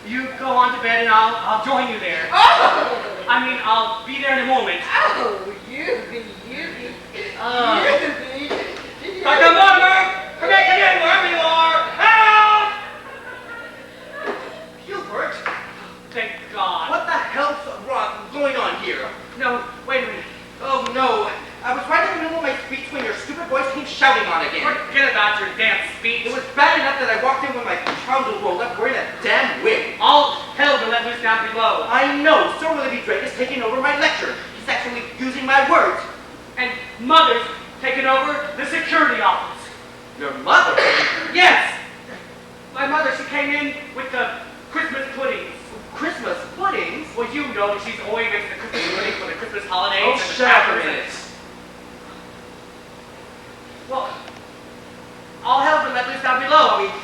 You go on to bed and I'll join you there. Oh! I mean, I'll be there in a moment. Oh, you be. Dr. Mortimer! Come in, wherever you are! Help! Gilbert, Thank God. what the hell's going on here? No, wait a minute. Oh no, I was right in the middle of my speech when your stupid voice came shouting on again. Forget about your damn speech. It was bad enough that I walked in with my trousers rolled up wearing a damn wig. All hell will let loose down below. I know, Sir Willoughby Drake is taking over my lecture. He's actually using my words. And Mother's taken over the security office. Your mother? Yes! My mother, she came in with the Christmas puddings. Christmas puddings? Well, you know that she's always makes the Christmas pudding for the Christmas holidays. Oh, and the shut up a crackers. minute. Well, all hell's been let loose down below. I mean,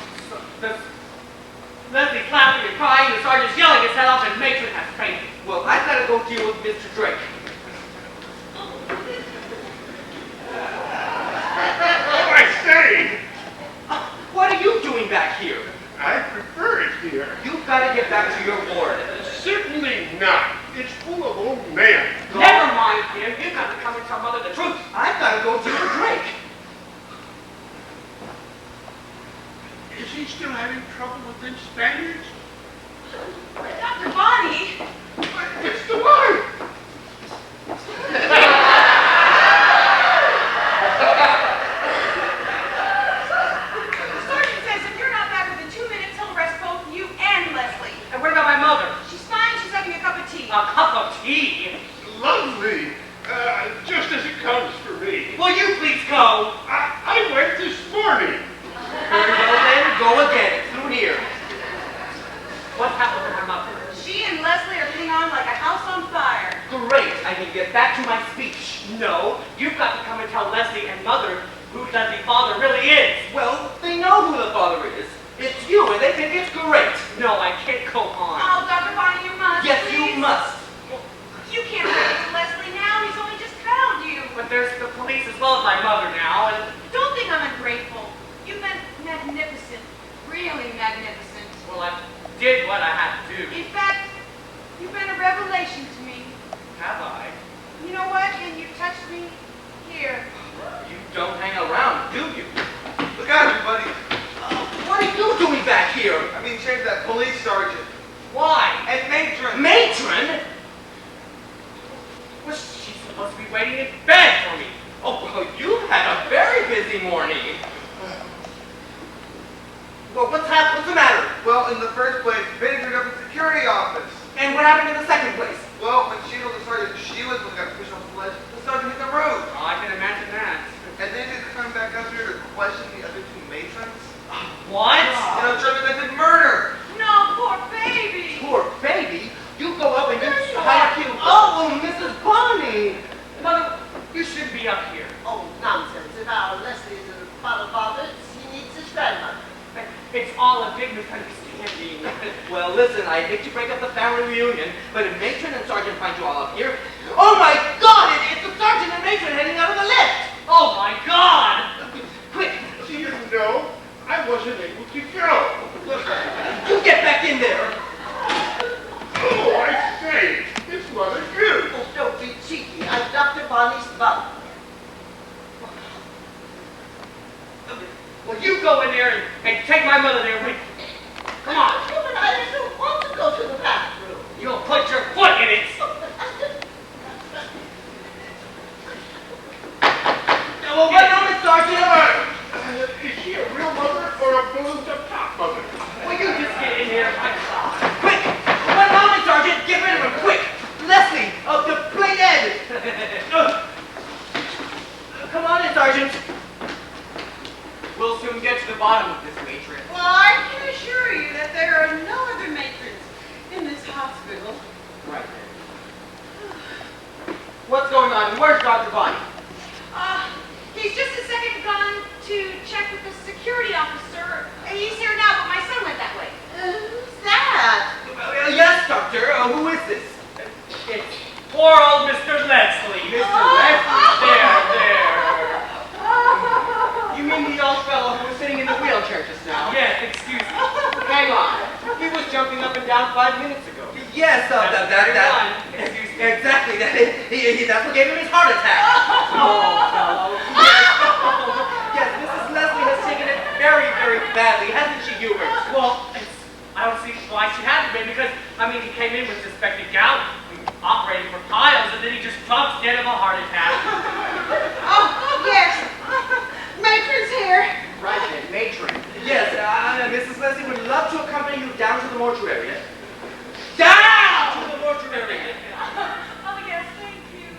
Leslie's laughing and crying, the sergeant's yelling his head off, and Matron has fainted. Well, I've got to go deal with Mr. Drake. Oh, I say! What are you doing back here? I prefer it here. You've got to get back to your ward. Certainly not. It's full of old men. Never mind, dear. You've got to come and tell Mother the truth. I've got to go deal with Drake. Is he still having trouble with them Spaniards? Dr. Bonnie! It's the wife! The sergeant says if you're not back within 2 minutes, he'll arrest both you and Leslie. And what about my mother? She's fine. She's having a cup of tea. A cup of tea? Lovely. Just as it comes for me. Will you please go? I went this morning. Very well then, go again. Through here. What's happened to my mother? She and Leslie are getting on like a house on fire. Great, I can get back to my speech. No, you've got to come and tell Leslie and Mother who Leslie's father really is. Well, they know who the father is. It's you, and they think it's great. No, I can't go on. Oh, Dr. Bonnie, you must. Yes, please. you must. You can't bring it to Leslie now. He's only just found you. But there's the police as well as my mother now, and... Don't think I'm ungrateful. You've been magnificent. Really magnificent. Well, I did what I had to do. In fact, you've been a revelation to me. Have I? You know what? And you touched me here. You don't hang around, do you? Look out, everybody. What are you doing back here? I mean, change that police sergeant. Why? And matron. Matron? Was she supposed to be waiting in bed for me? Oh, well, you've had a very busy morning. Well, what's the matter? Well, in the first place, Benny turned up at the security office. And what happened in the second place? Well, when she told the sergeant she was looking at official pledge, the sergeant hit the road. Oh, I can imagine that. And then they come back up here to question the other two matrons. What? You know, German murder. No, poor baby. Poor baby. You go up and you hide you. Oh, Mrs. Bonnie. Mother, you shouldn't be up here. Oh, nonsense. If our Leslie is a father, he needs his grandmother. It's all a big misunderstanding. Well, listen, I hate to break up the family reunion, but if Matron and Sergeant find you all up here... Oh, my God! It's the Sergeant and Matron heading out of the lift! Oh, my God! Quick! Do you know, I wasn't able to go. You get back in there! Oh, I say, it's Mother Goose. Oh, don't be cheeky. I'm Dr. Bonnie's mother. Well, you go in there and take my mother there with you. Come on. But I don't want to go to the bathroom. You'll put your foot in it. Well, wait a minute, Sergeant! going on? And where's Dr. Bonnie? He's just a second gone to check with the security officer. He's here now, but my son went that way. Who's that? Yes, doctor. Who is this? It's poor old Mr. Leslie. Mr. Leslie. There. You mean the old fellow who was sitting in the wheelchair just now? Yes, excuse me. Hang on. He was jumping up and down 5 minutes ago. Yes, that. Excuse me. Exactly. That's what gave him his heart attack. Yes, Mrs. Leslie has taken it very, very badly, hasn't she, Hubert? Well, I don't see why she hadn't been, because, I mean, he came in with suspected gout, operating for piles, and then he just drops dead of a heart attack. Oh, yes. Matron's here. Right then, matron. Yes, Mrs. Leslie would love to accompany you down to the mortuary. Down to the mortuary! Oh, yes, thank you.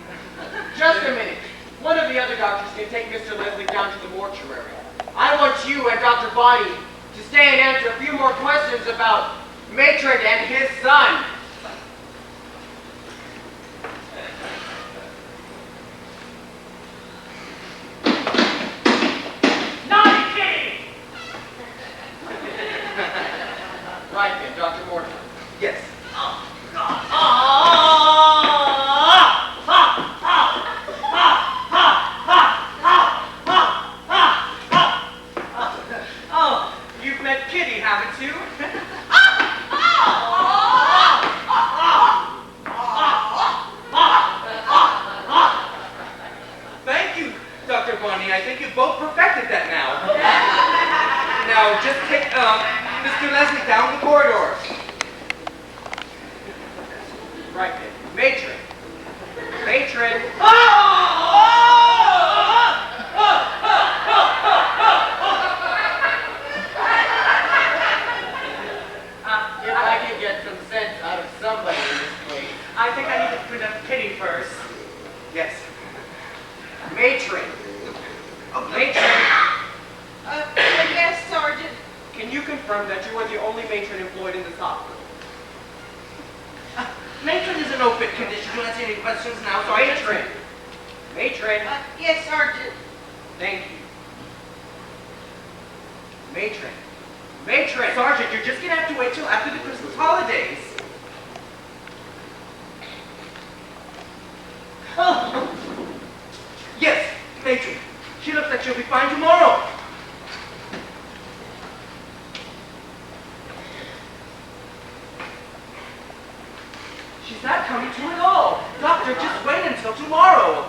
Just a minute. One of the other doctors can take Mr. Leslie down to the mortuary. I want you and Dr. Bonnie to stay and answer a few more questions about Matron and his son. Naughty kitty! Right then, Dr. Mortimer. Yes. Oh, God. Oh, you've met Kitty, haven't you? Thank you, Dr. Bonnie. I think you've both perfected that now. Now, just take Mr. Leslie down the corridor. Right then. Matron. Matron. If I can get some sense out of somebody in this place. I think I need to put up Kitty first. Yes. Matron. Matron. Yes, Sergeant. Can you confirm that you are the only matron employed in this hospital? Matron is in no fit condition to answer any questions now, so Matron. Matron. Yes, Sergeant. Thank you. Matron. Matron. Sergeant, you're just gonna have to wait till after the Christmas holidays. Oh. Yes, Matron. She looks like she'll be fine tomorrow. She's not coming to at all. Doctor, just wait until tomorrow.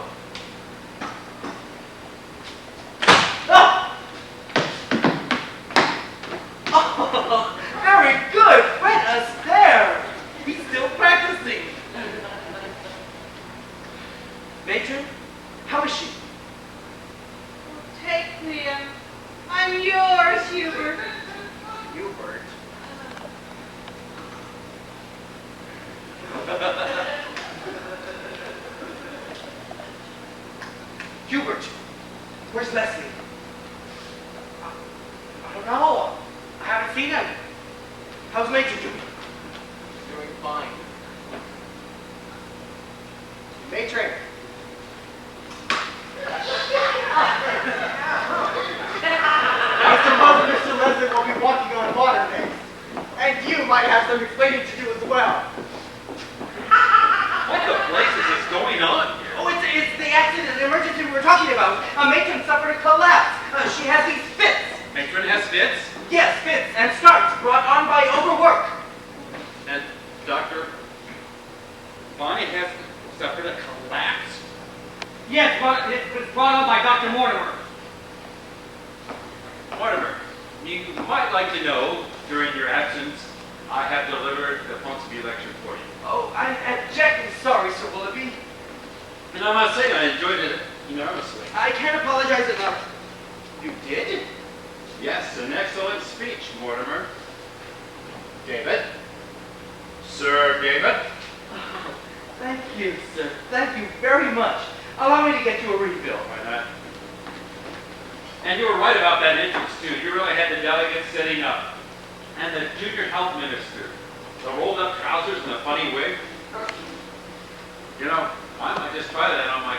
Oh, very good. Fred Astaire. He's still practicing. Matron, how is she? Take me. I'm yours, Hubert. Hubert. Hubert, where's Leslie? I don't know. I haven't seen him. How's Matron doing? Doing fine. Matron. I suppose Mr. Leslie will be walking on water next. And you might have some explaining to do as well. What the blazes is going on here? Oh, it's the accident, the emergency we were talking about. Matron suffered a collapse. She has these fits. Matron has fits, Yes, fits and starts brought on by overwork. and Dr. Bonnie has suffered a collapse. Yes, but it was brought on by Dr. Mortimer. Mortimer, you might like to know, during your absence, I have delivered the Ponsonby lecture for you. Oh, I'm abjectly sorry, Sir Willoughby. And I must say, I enjoyed it enormously. I can't apologize enough. You did? Yes, an excellent speech, Mortimer. David. Sir David? Oh, thank you, sir. Thank you very much. Allow me to get you a refill. Why not? And you were right about that entrance, too. You really had the delegates sitting up. And the junior health minister. The rolled up trousers and the funny wig. You know, I might just try that on my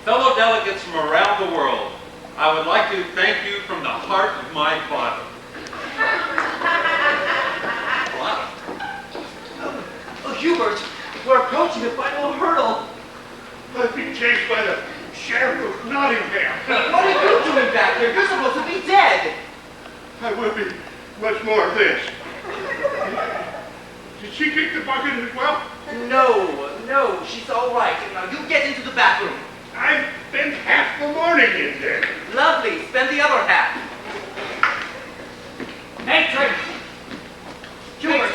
Fellow delegates from around the world, I would like to thank you from the heart of my body. Oh, Hubert, we're approaching the final hurdle. I've been chased by the sheriff of Nottingham. What are you doing back here? You're supposed to be dead. I will be much more of this. Did she kick the bucket as well? No, she's all right. Now you get into the bathroom. I've spent half the morning in there. Lovely. Spend the other half. Matron! Hubert,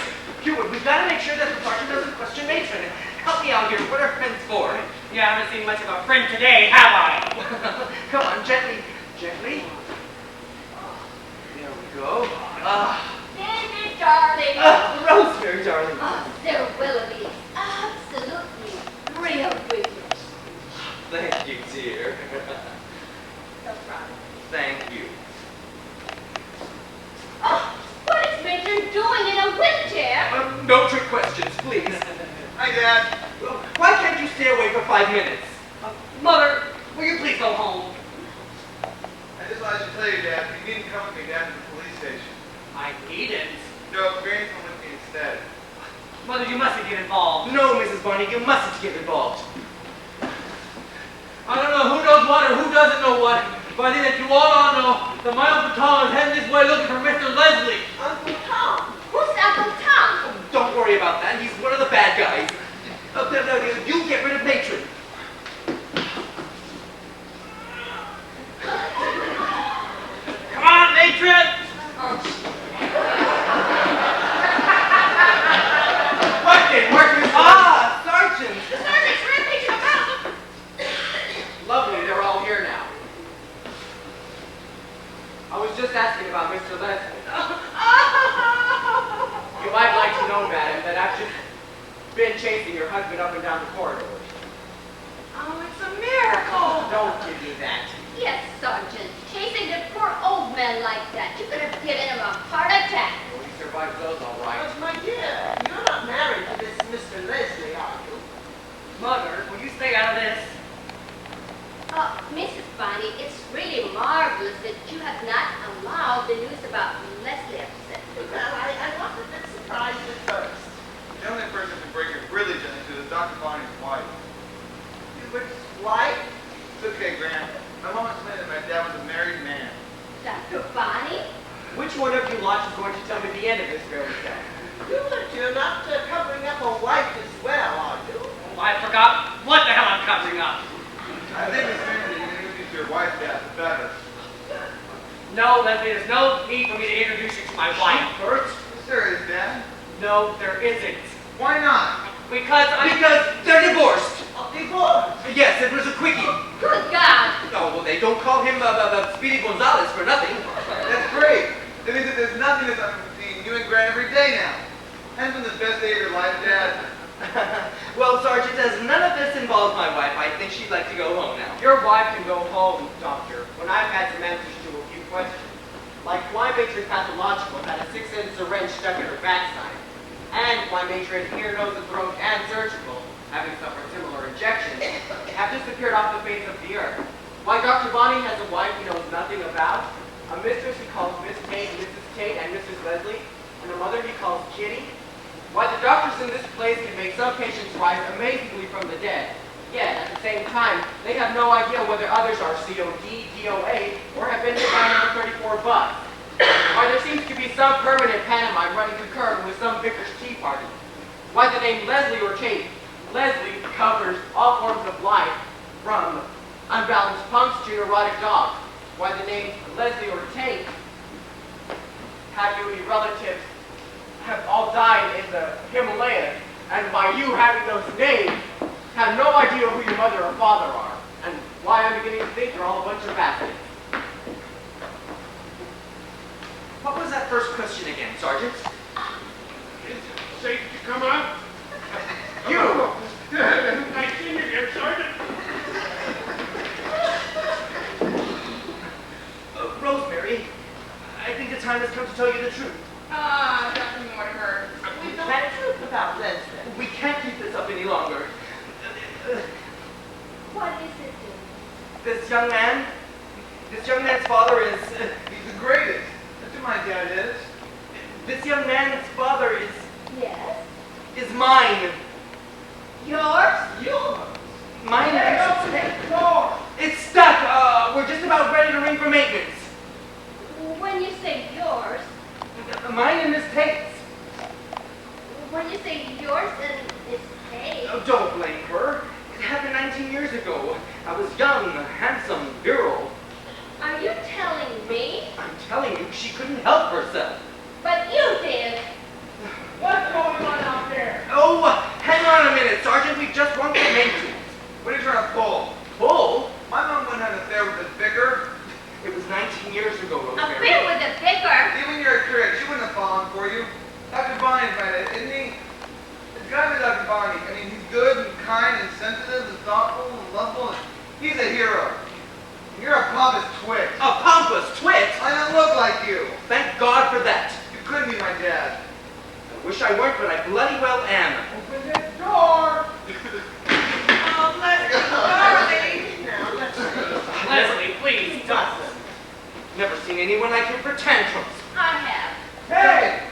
we've got to make sure that the sergeant doesn't question Matron. Help me out here. What are friends for? You haven't seen much of a friend today, have I? Come on, gently. There we go. David, darling. Rosemary, darling. Oh, Sir Willoughby, absolutely brilliant. Thank you, dear. No problem. Thank you. Oh, what is Major doing in a wheelchair? No trick questions, please. Hi, Dad. Why can't you stay away for 5 minutes? Mother, will you please go home? I just wanted to tell you, Dad, you needn't come with me down to the police station. I needn't. No, Granny's come with me instead. Mother, you mustn't get involved. No, Mrs. Barney, you mustn't get involved. I don't know who knows what or who doesn't know what, but I think that you all know that my Uncle Tom is heading this way looking for Mr. Leslie. Uncle Tom? Who's Uncle Tom? Don't worry about that. He's one of the bad guys. No, you get rid of Matron. Come on, Matron! What did work? Sergeant! The sergeant's rampaging about. Lovely, they're all here now. I was just asking about Mr. Leslie. You might like to know, madam, that I've just been chasing your husband up and down the corridor. Oh, it's a miracle. Don't give me that. Yes, Sergeant. Chasing a poor old man like that, you could have given him a heart attack. Well, he survived those all right. But my dear, you're not married to this Mr. Leslie, are you? Mother, will you stay out of this? Mrs. Bonnie, it's really marvelous that you have not allowed the news about Leslie upset. Well, I was a bit surprised at first. The only person to break your religion into is Dr. Bonnie's wife. Hubert's wife? It's okay, Gran. My mom explained that my dad was a married man. Dr. Bonnie? Which one of you lots is going to tell me the end of this fairy tale? Hubert, you're not covering up a wife as well, are you? Oh, I forgot what the hell I'm covering up. I think the sooner that you introduce your wife, Dad, the better. No, Leslie, there's no need for me to introduce you to my wife. Bert? There is, Dad. No, there isn't. Why not? Because They're divorced. Divorce? Yes, it was a quickie. Good God! Oh, well, they don't call him Speedy Gonzales for nothing. That's great. That means that there's nothing that's happening between you and Gran every day now. Hasn't been the best day of your life, Dad. Well, Sergeant, as none of this involves my wife, I think she'd like to go home now. Your wife can go home, Doctor, when I've had some answers to a few questions. Like why Matron Pathological had a 6-inch syringe stuck in her backside, and why Matron Ear, Nose, and Throat and Surgical, having suffered similar injections, have disappeared off the face of the earth. Why Dr. Bonnie has a wife he knows nothing about, a mistress he calls Miss Tate, Mrs. Tate, and Mrs. Leslie, and a mother he calls Kitty. Why the doctors in this place can make some patients rise amazingly from the dead, yet at the same time, they have no idea whether others are COD, DOA, or have been hit by number 34 bus. Why there seems to be some permanent pantomime running concurrent with some vicar's tea party. Why the name Leslie or Tate, Leslie covers all forms of life, from unbalanced punks to neurotic dogs. Why the names Leslie or Tate, have you any relatives have all died in the Himalayas, and by you having those names, have no idea who your mother or father are, and why I'm beginning to think you're all a bunch of bastards. What was that first question again, Sergeant? Is it safe to come out? You! Nice seeing you again, Sergeant. Rosemary, I think the time has come to tell you the truth. Dr. Mortimer, We know the truth about Leslie. We can't keep this up any longer. This young man's father is, He's the greatest. That's who my dad is. this young man's father Yes? is mine. Yours? Yours. Mine Yeah, is, yours. it's stuck. We're just about ready to ring for maintenance. When you say yours, Mine and Miss Tate's. when you say yours and it's hey. Oh, don't blame her. It happened 19 years ago. I was young, handsome, virile. Are you telling me? I'm telling you, she couldn't help herself. But you did. What's going on out there? Oh, hang on a minute, Sergeant. We just want some maintenance. What are you trying to pull? Bull? My mom wouldn't have an affair with the vicar. It was 19 years ago, A Rosemary. bit with the vicar. Even you're a critic, she wouldn't have fallen for you. Dr. Bonnie invited, isn't he? It's gotta be Dr. Bonnie. I mean, he's good and kind and sensitive and thoughtful and lovable. He's a hero. You're a pompous twit. A pompous twit? I don't look like you. Thank God for that. You couldn't be my dad. I wish I weren't, but I bloody well am. Open this door. Oh, Leslie, darling. Now, let's see. Leslie, please, don't. Never seen anyone like him for tantrums. I have. Hey!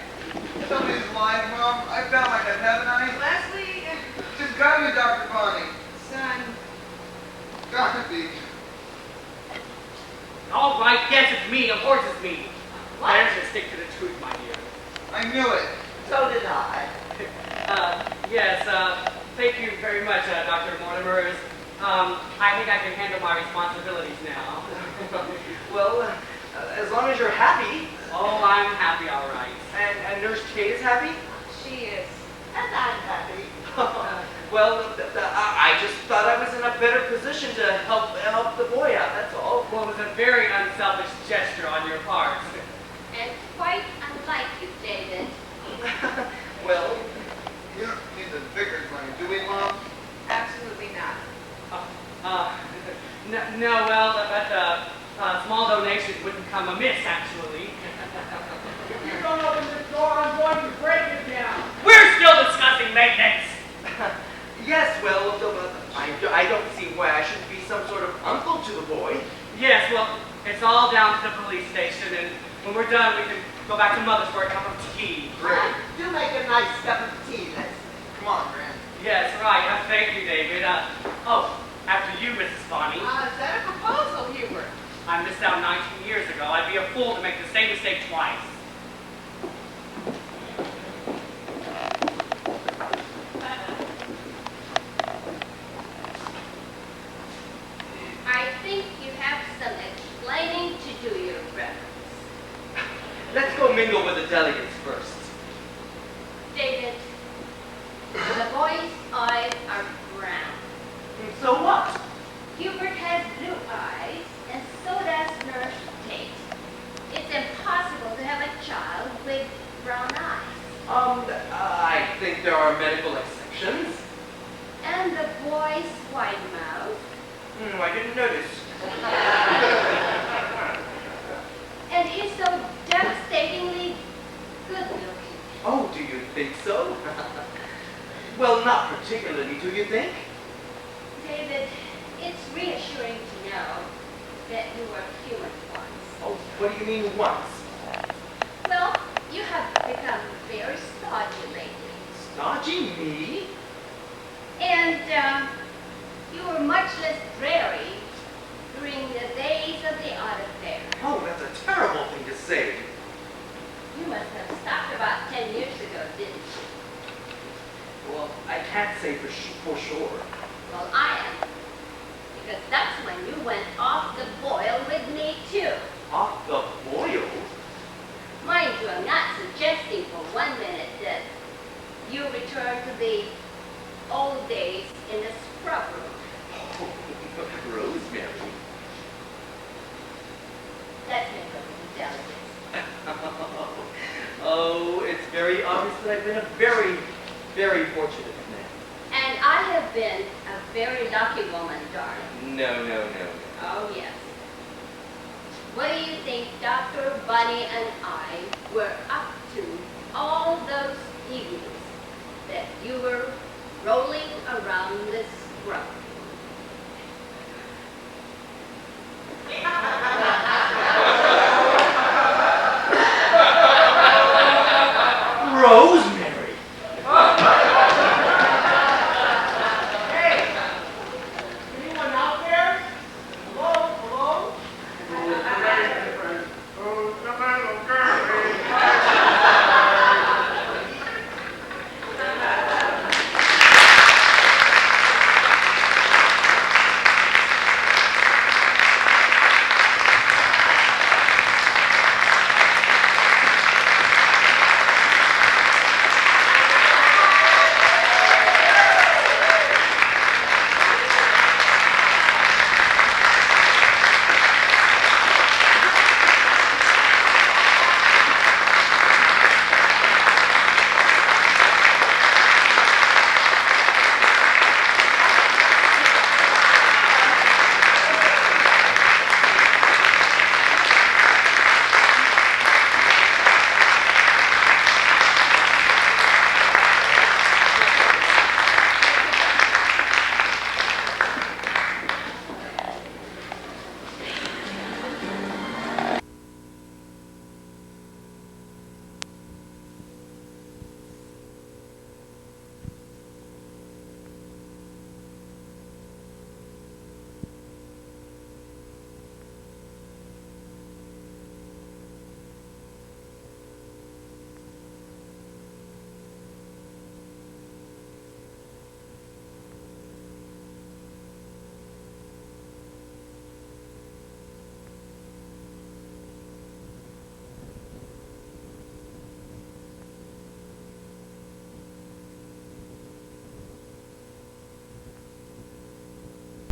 Somebody's lying, Mom. I found my dad, haven't I? Leslie, Just gotta be Dr. Bonnie. son, Gotta be. All right, yes, it's me. Of course it's me. Better to stick to the truth, my dear. I knew it. So did I. Yes, thank you very much, Dr. Mortimer. I think I can handle my responsibilities now. Well, as long as you're happy, Oh, I'm happy, all right. and Nurse Kate is happy, she is. And I'm happy. well, I just thought I was in a better position to help the boy out, that's all. Well, it was a very unselfish gesture on your part. And quite unlike you, David. Well, You don't need the vicar's money, do we, Mom? Absolutely not. No, well, but small donations wouldn't come amiss, actually. If you don't open this door, I'm going to break it down. We're still discussing maintenance. yes, well, I don't see why I shouldn't be some sort of uncle to the boy. Yes, well, it's all down to the police station, and when we're done, we can go back to Mother's for a cup of tea. Great. Do make a nice cup of tea, Leslie. Come on, Gran. Yes, right. Thank you, David. After you, Mrs. Bonnie. Is that a proposal, Hubert? I missed out 19 years ago. I'd be a fool to make the same mistake twice. I think you have some explaining to do, Your Reverence. Let's go mingle with the delegates first. David, the boy's eyes are brown. So what? Hubert has blue eyes, and so does Nurse Tate. It's impossible to have a child with brown eyes. I think there are medical exceptions. And the boy's wide mouth. I didn't notice. And he's so devastatingly good looking. Oh, do you think so? Well, not particularly, do you think? David, it's reassuring to know that you were human once. Oh, what do you mean once? Well, you have become very stodgy lately. Stodgy me? And you were much less dreary during the days of the art affair. Oh, that's a terrible thing to say. You must have stopped about 10 years ago, didn't you? Well, I can't say for sure. Well, I am. Because that's when you went off the boil with me, too. Off the boil? Mind you, I'm not suggesting for 1 minute that you return to the old days in the scrub room. Oh, Rosemary. That's my perfect intelligence. Oh, it's very obvious that I've been a very, very fortunate man. And I have been a very lucky woman, darling. No. Oh, yes. What do you think Dr. Bunny and I were up to all those evenings that you were rolling around the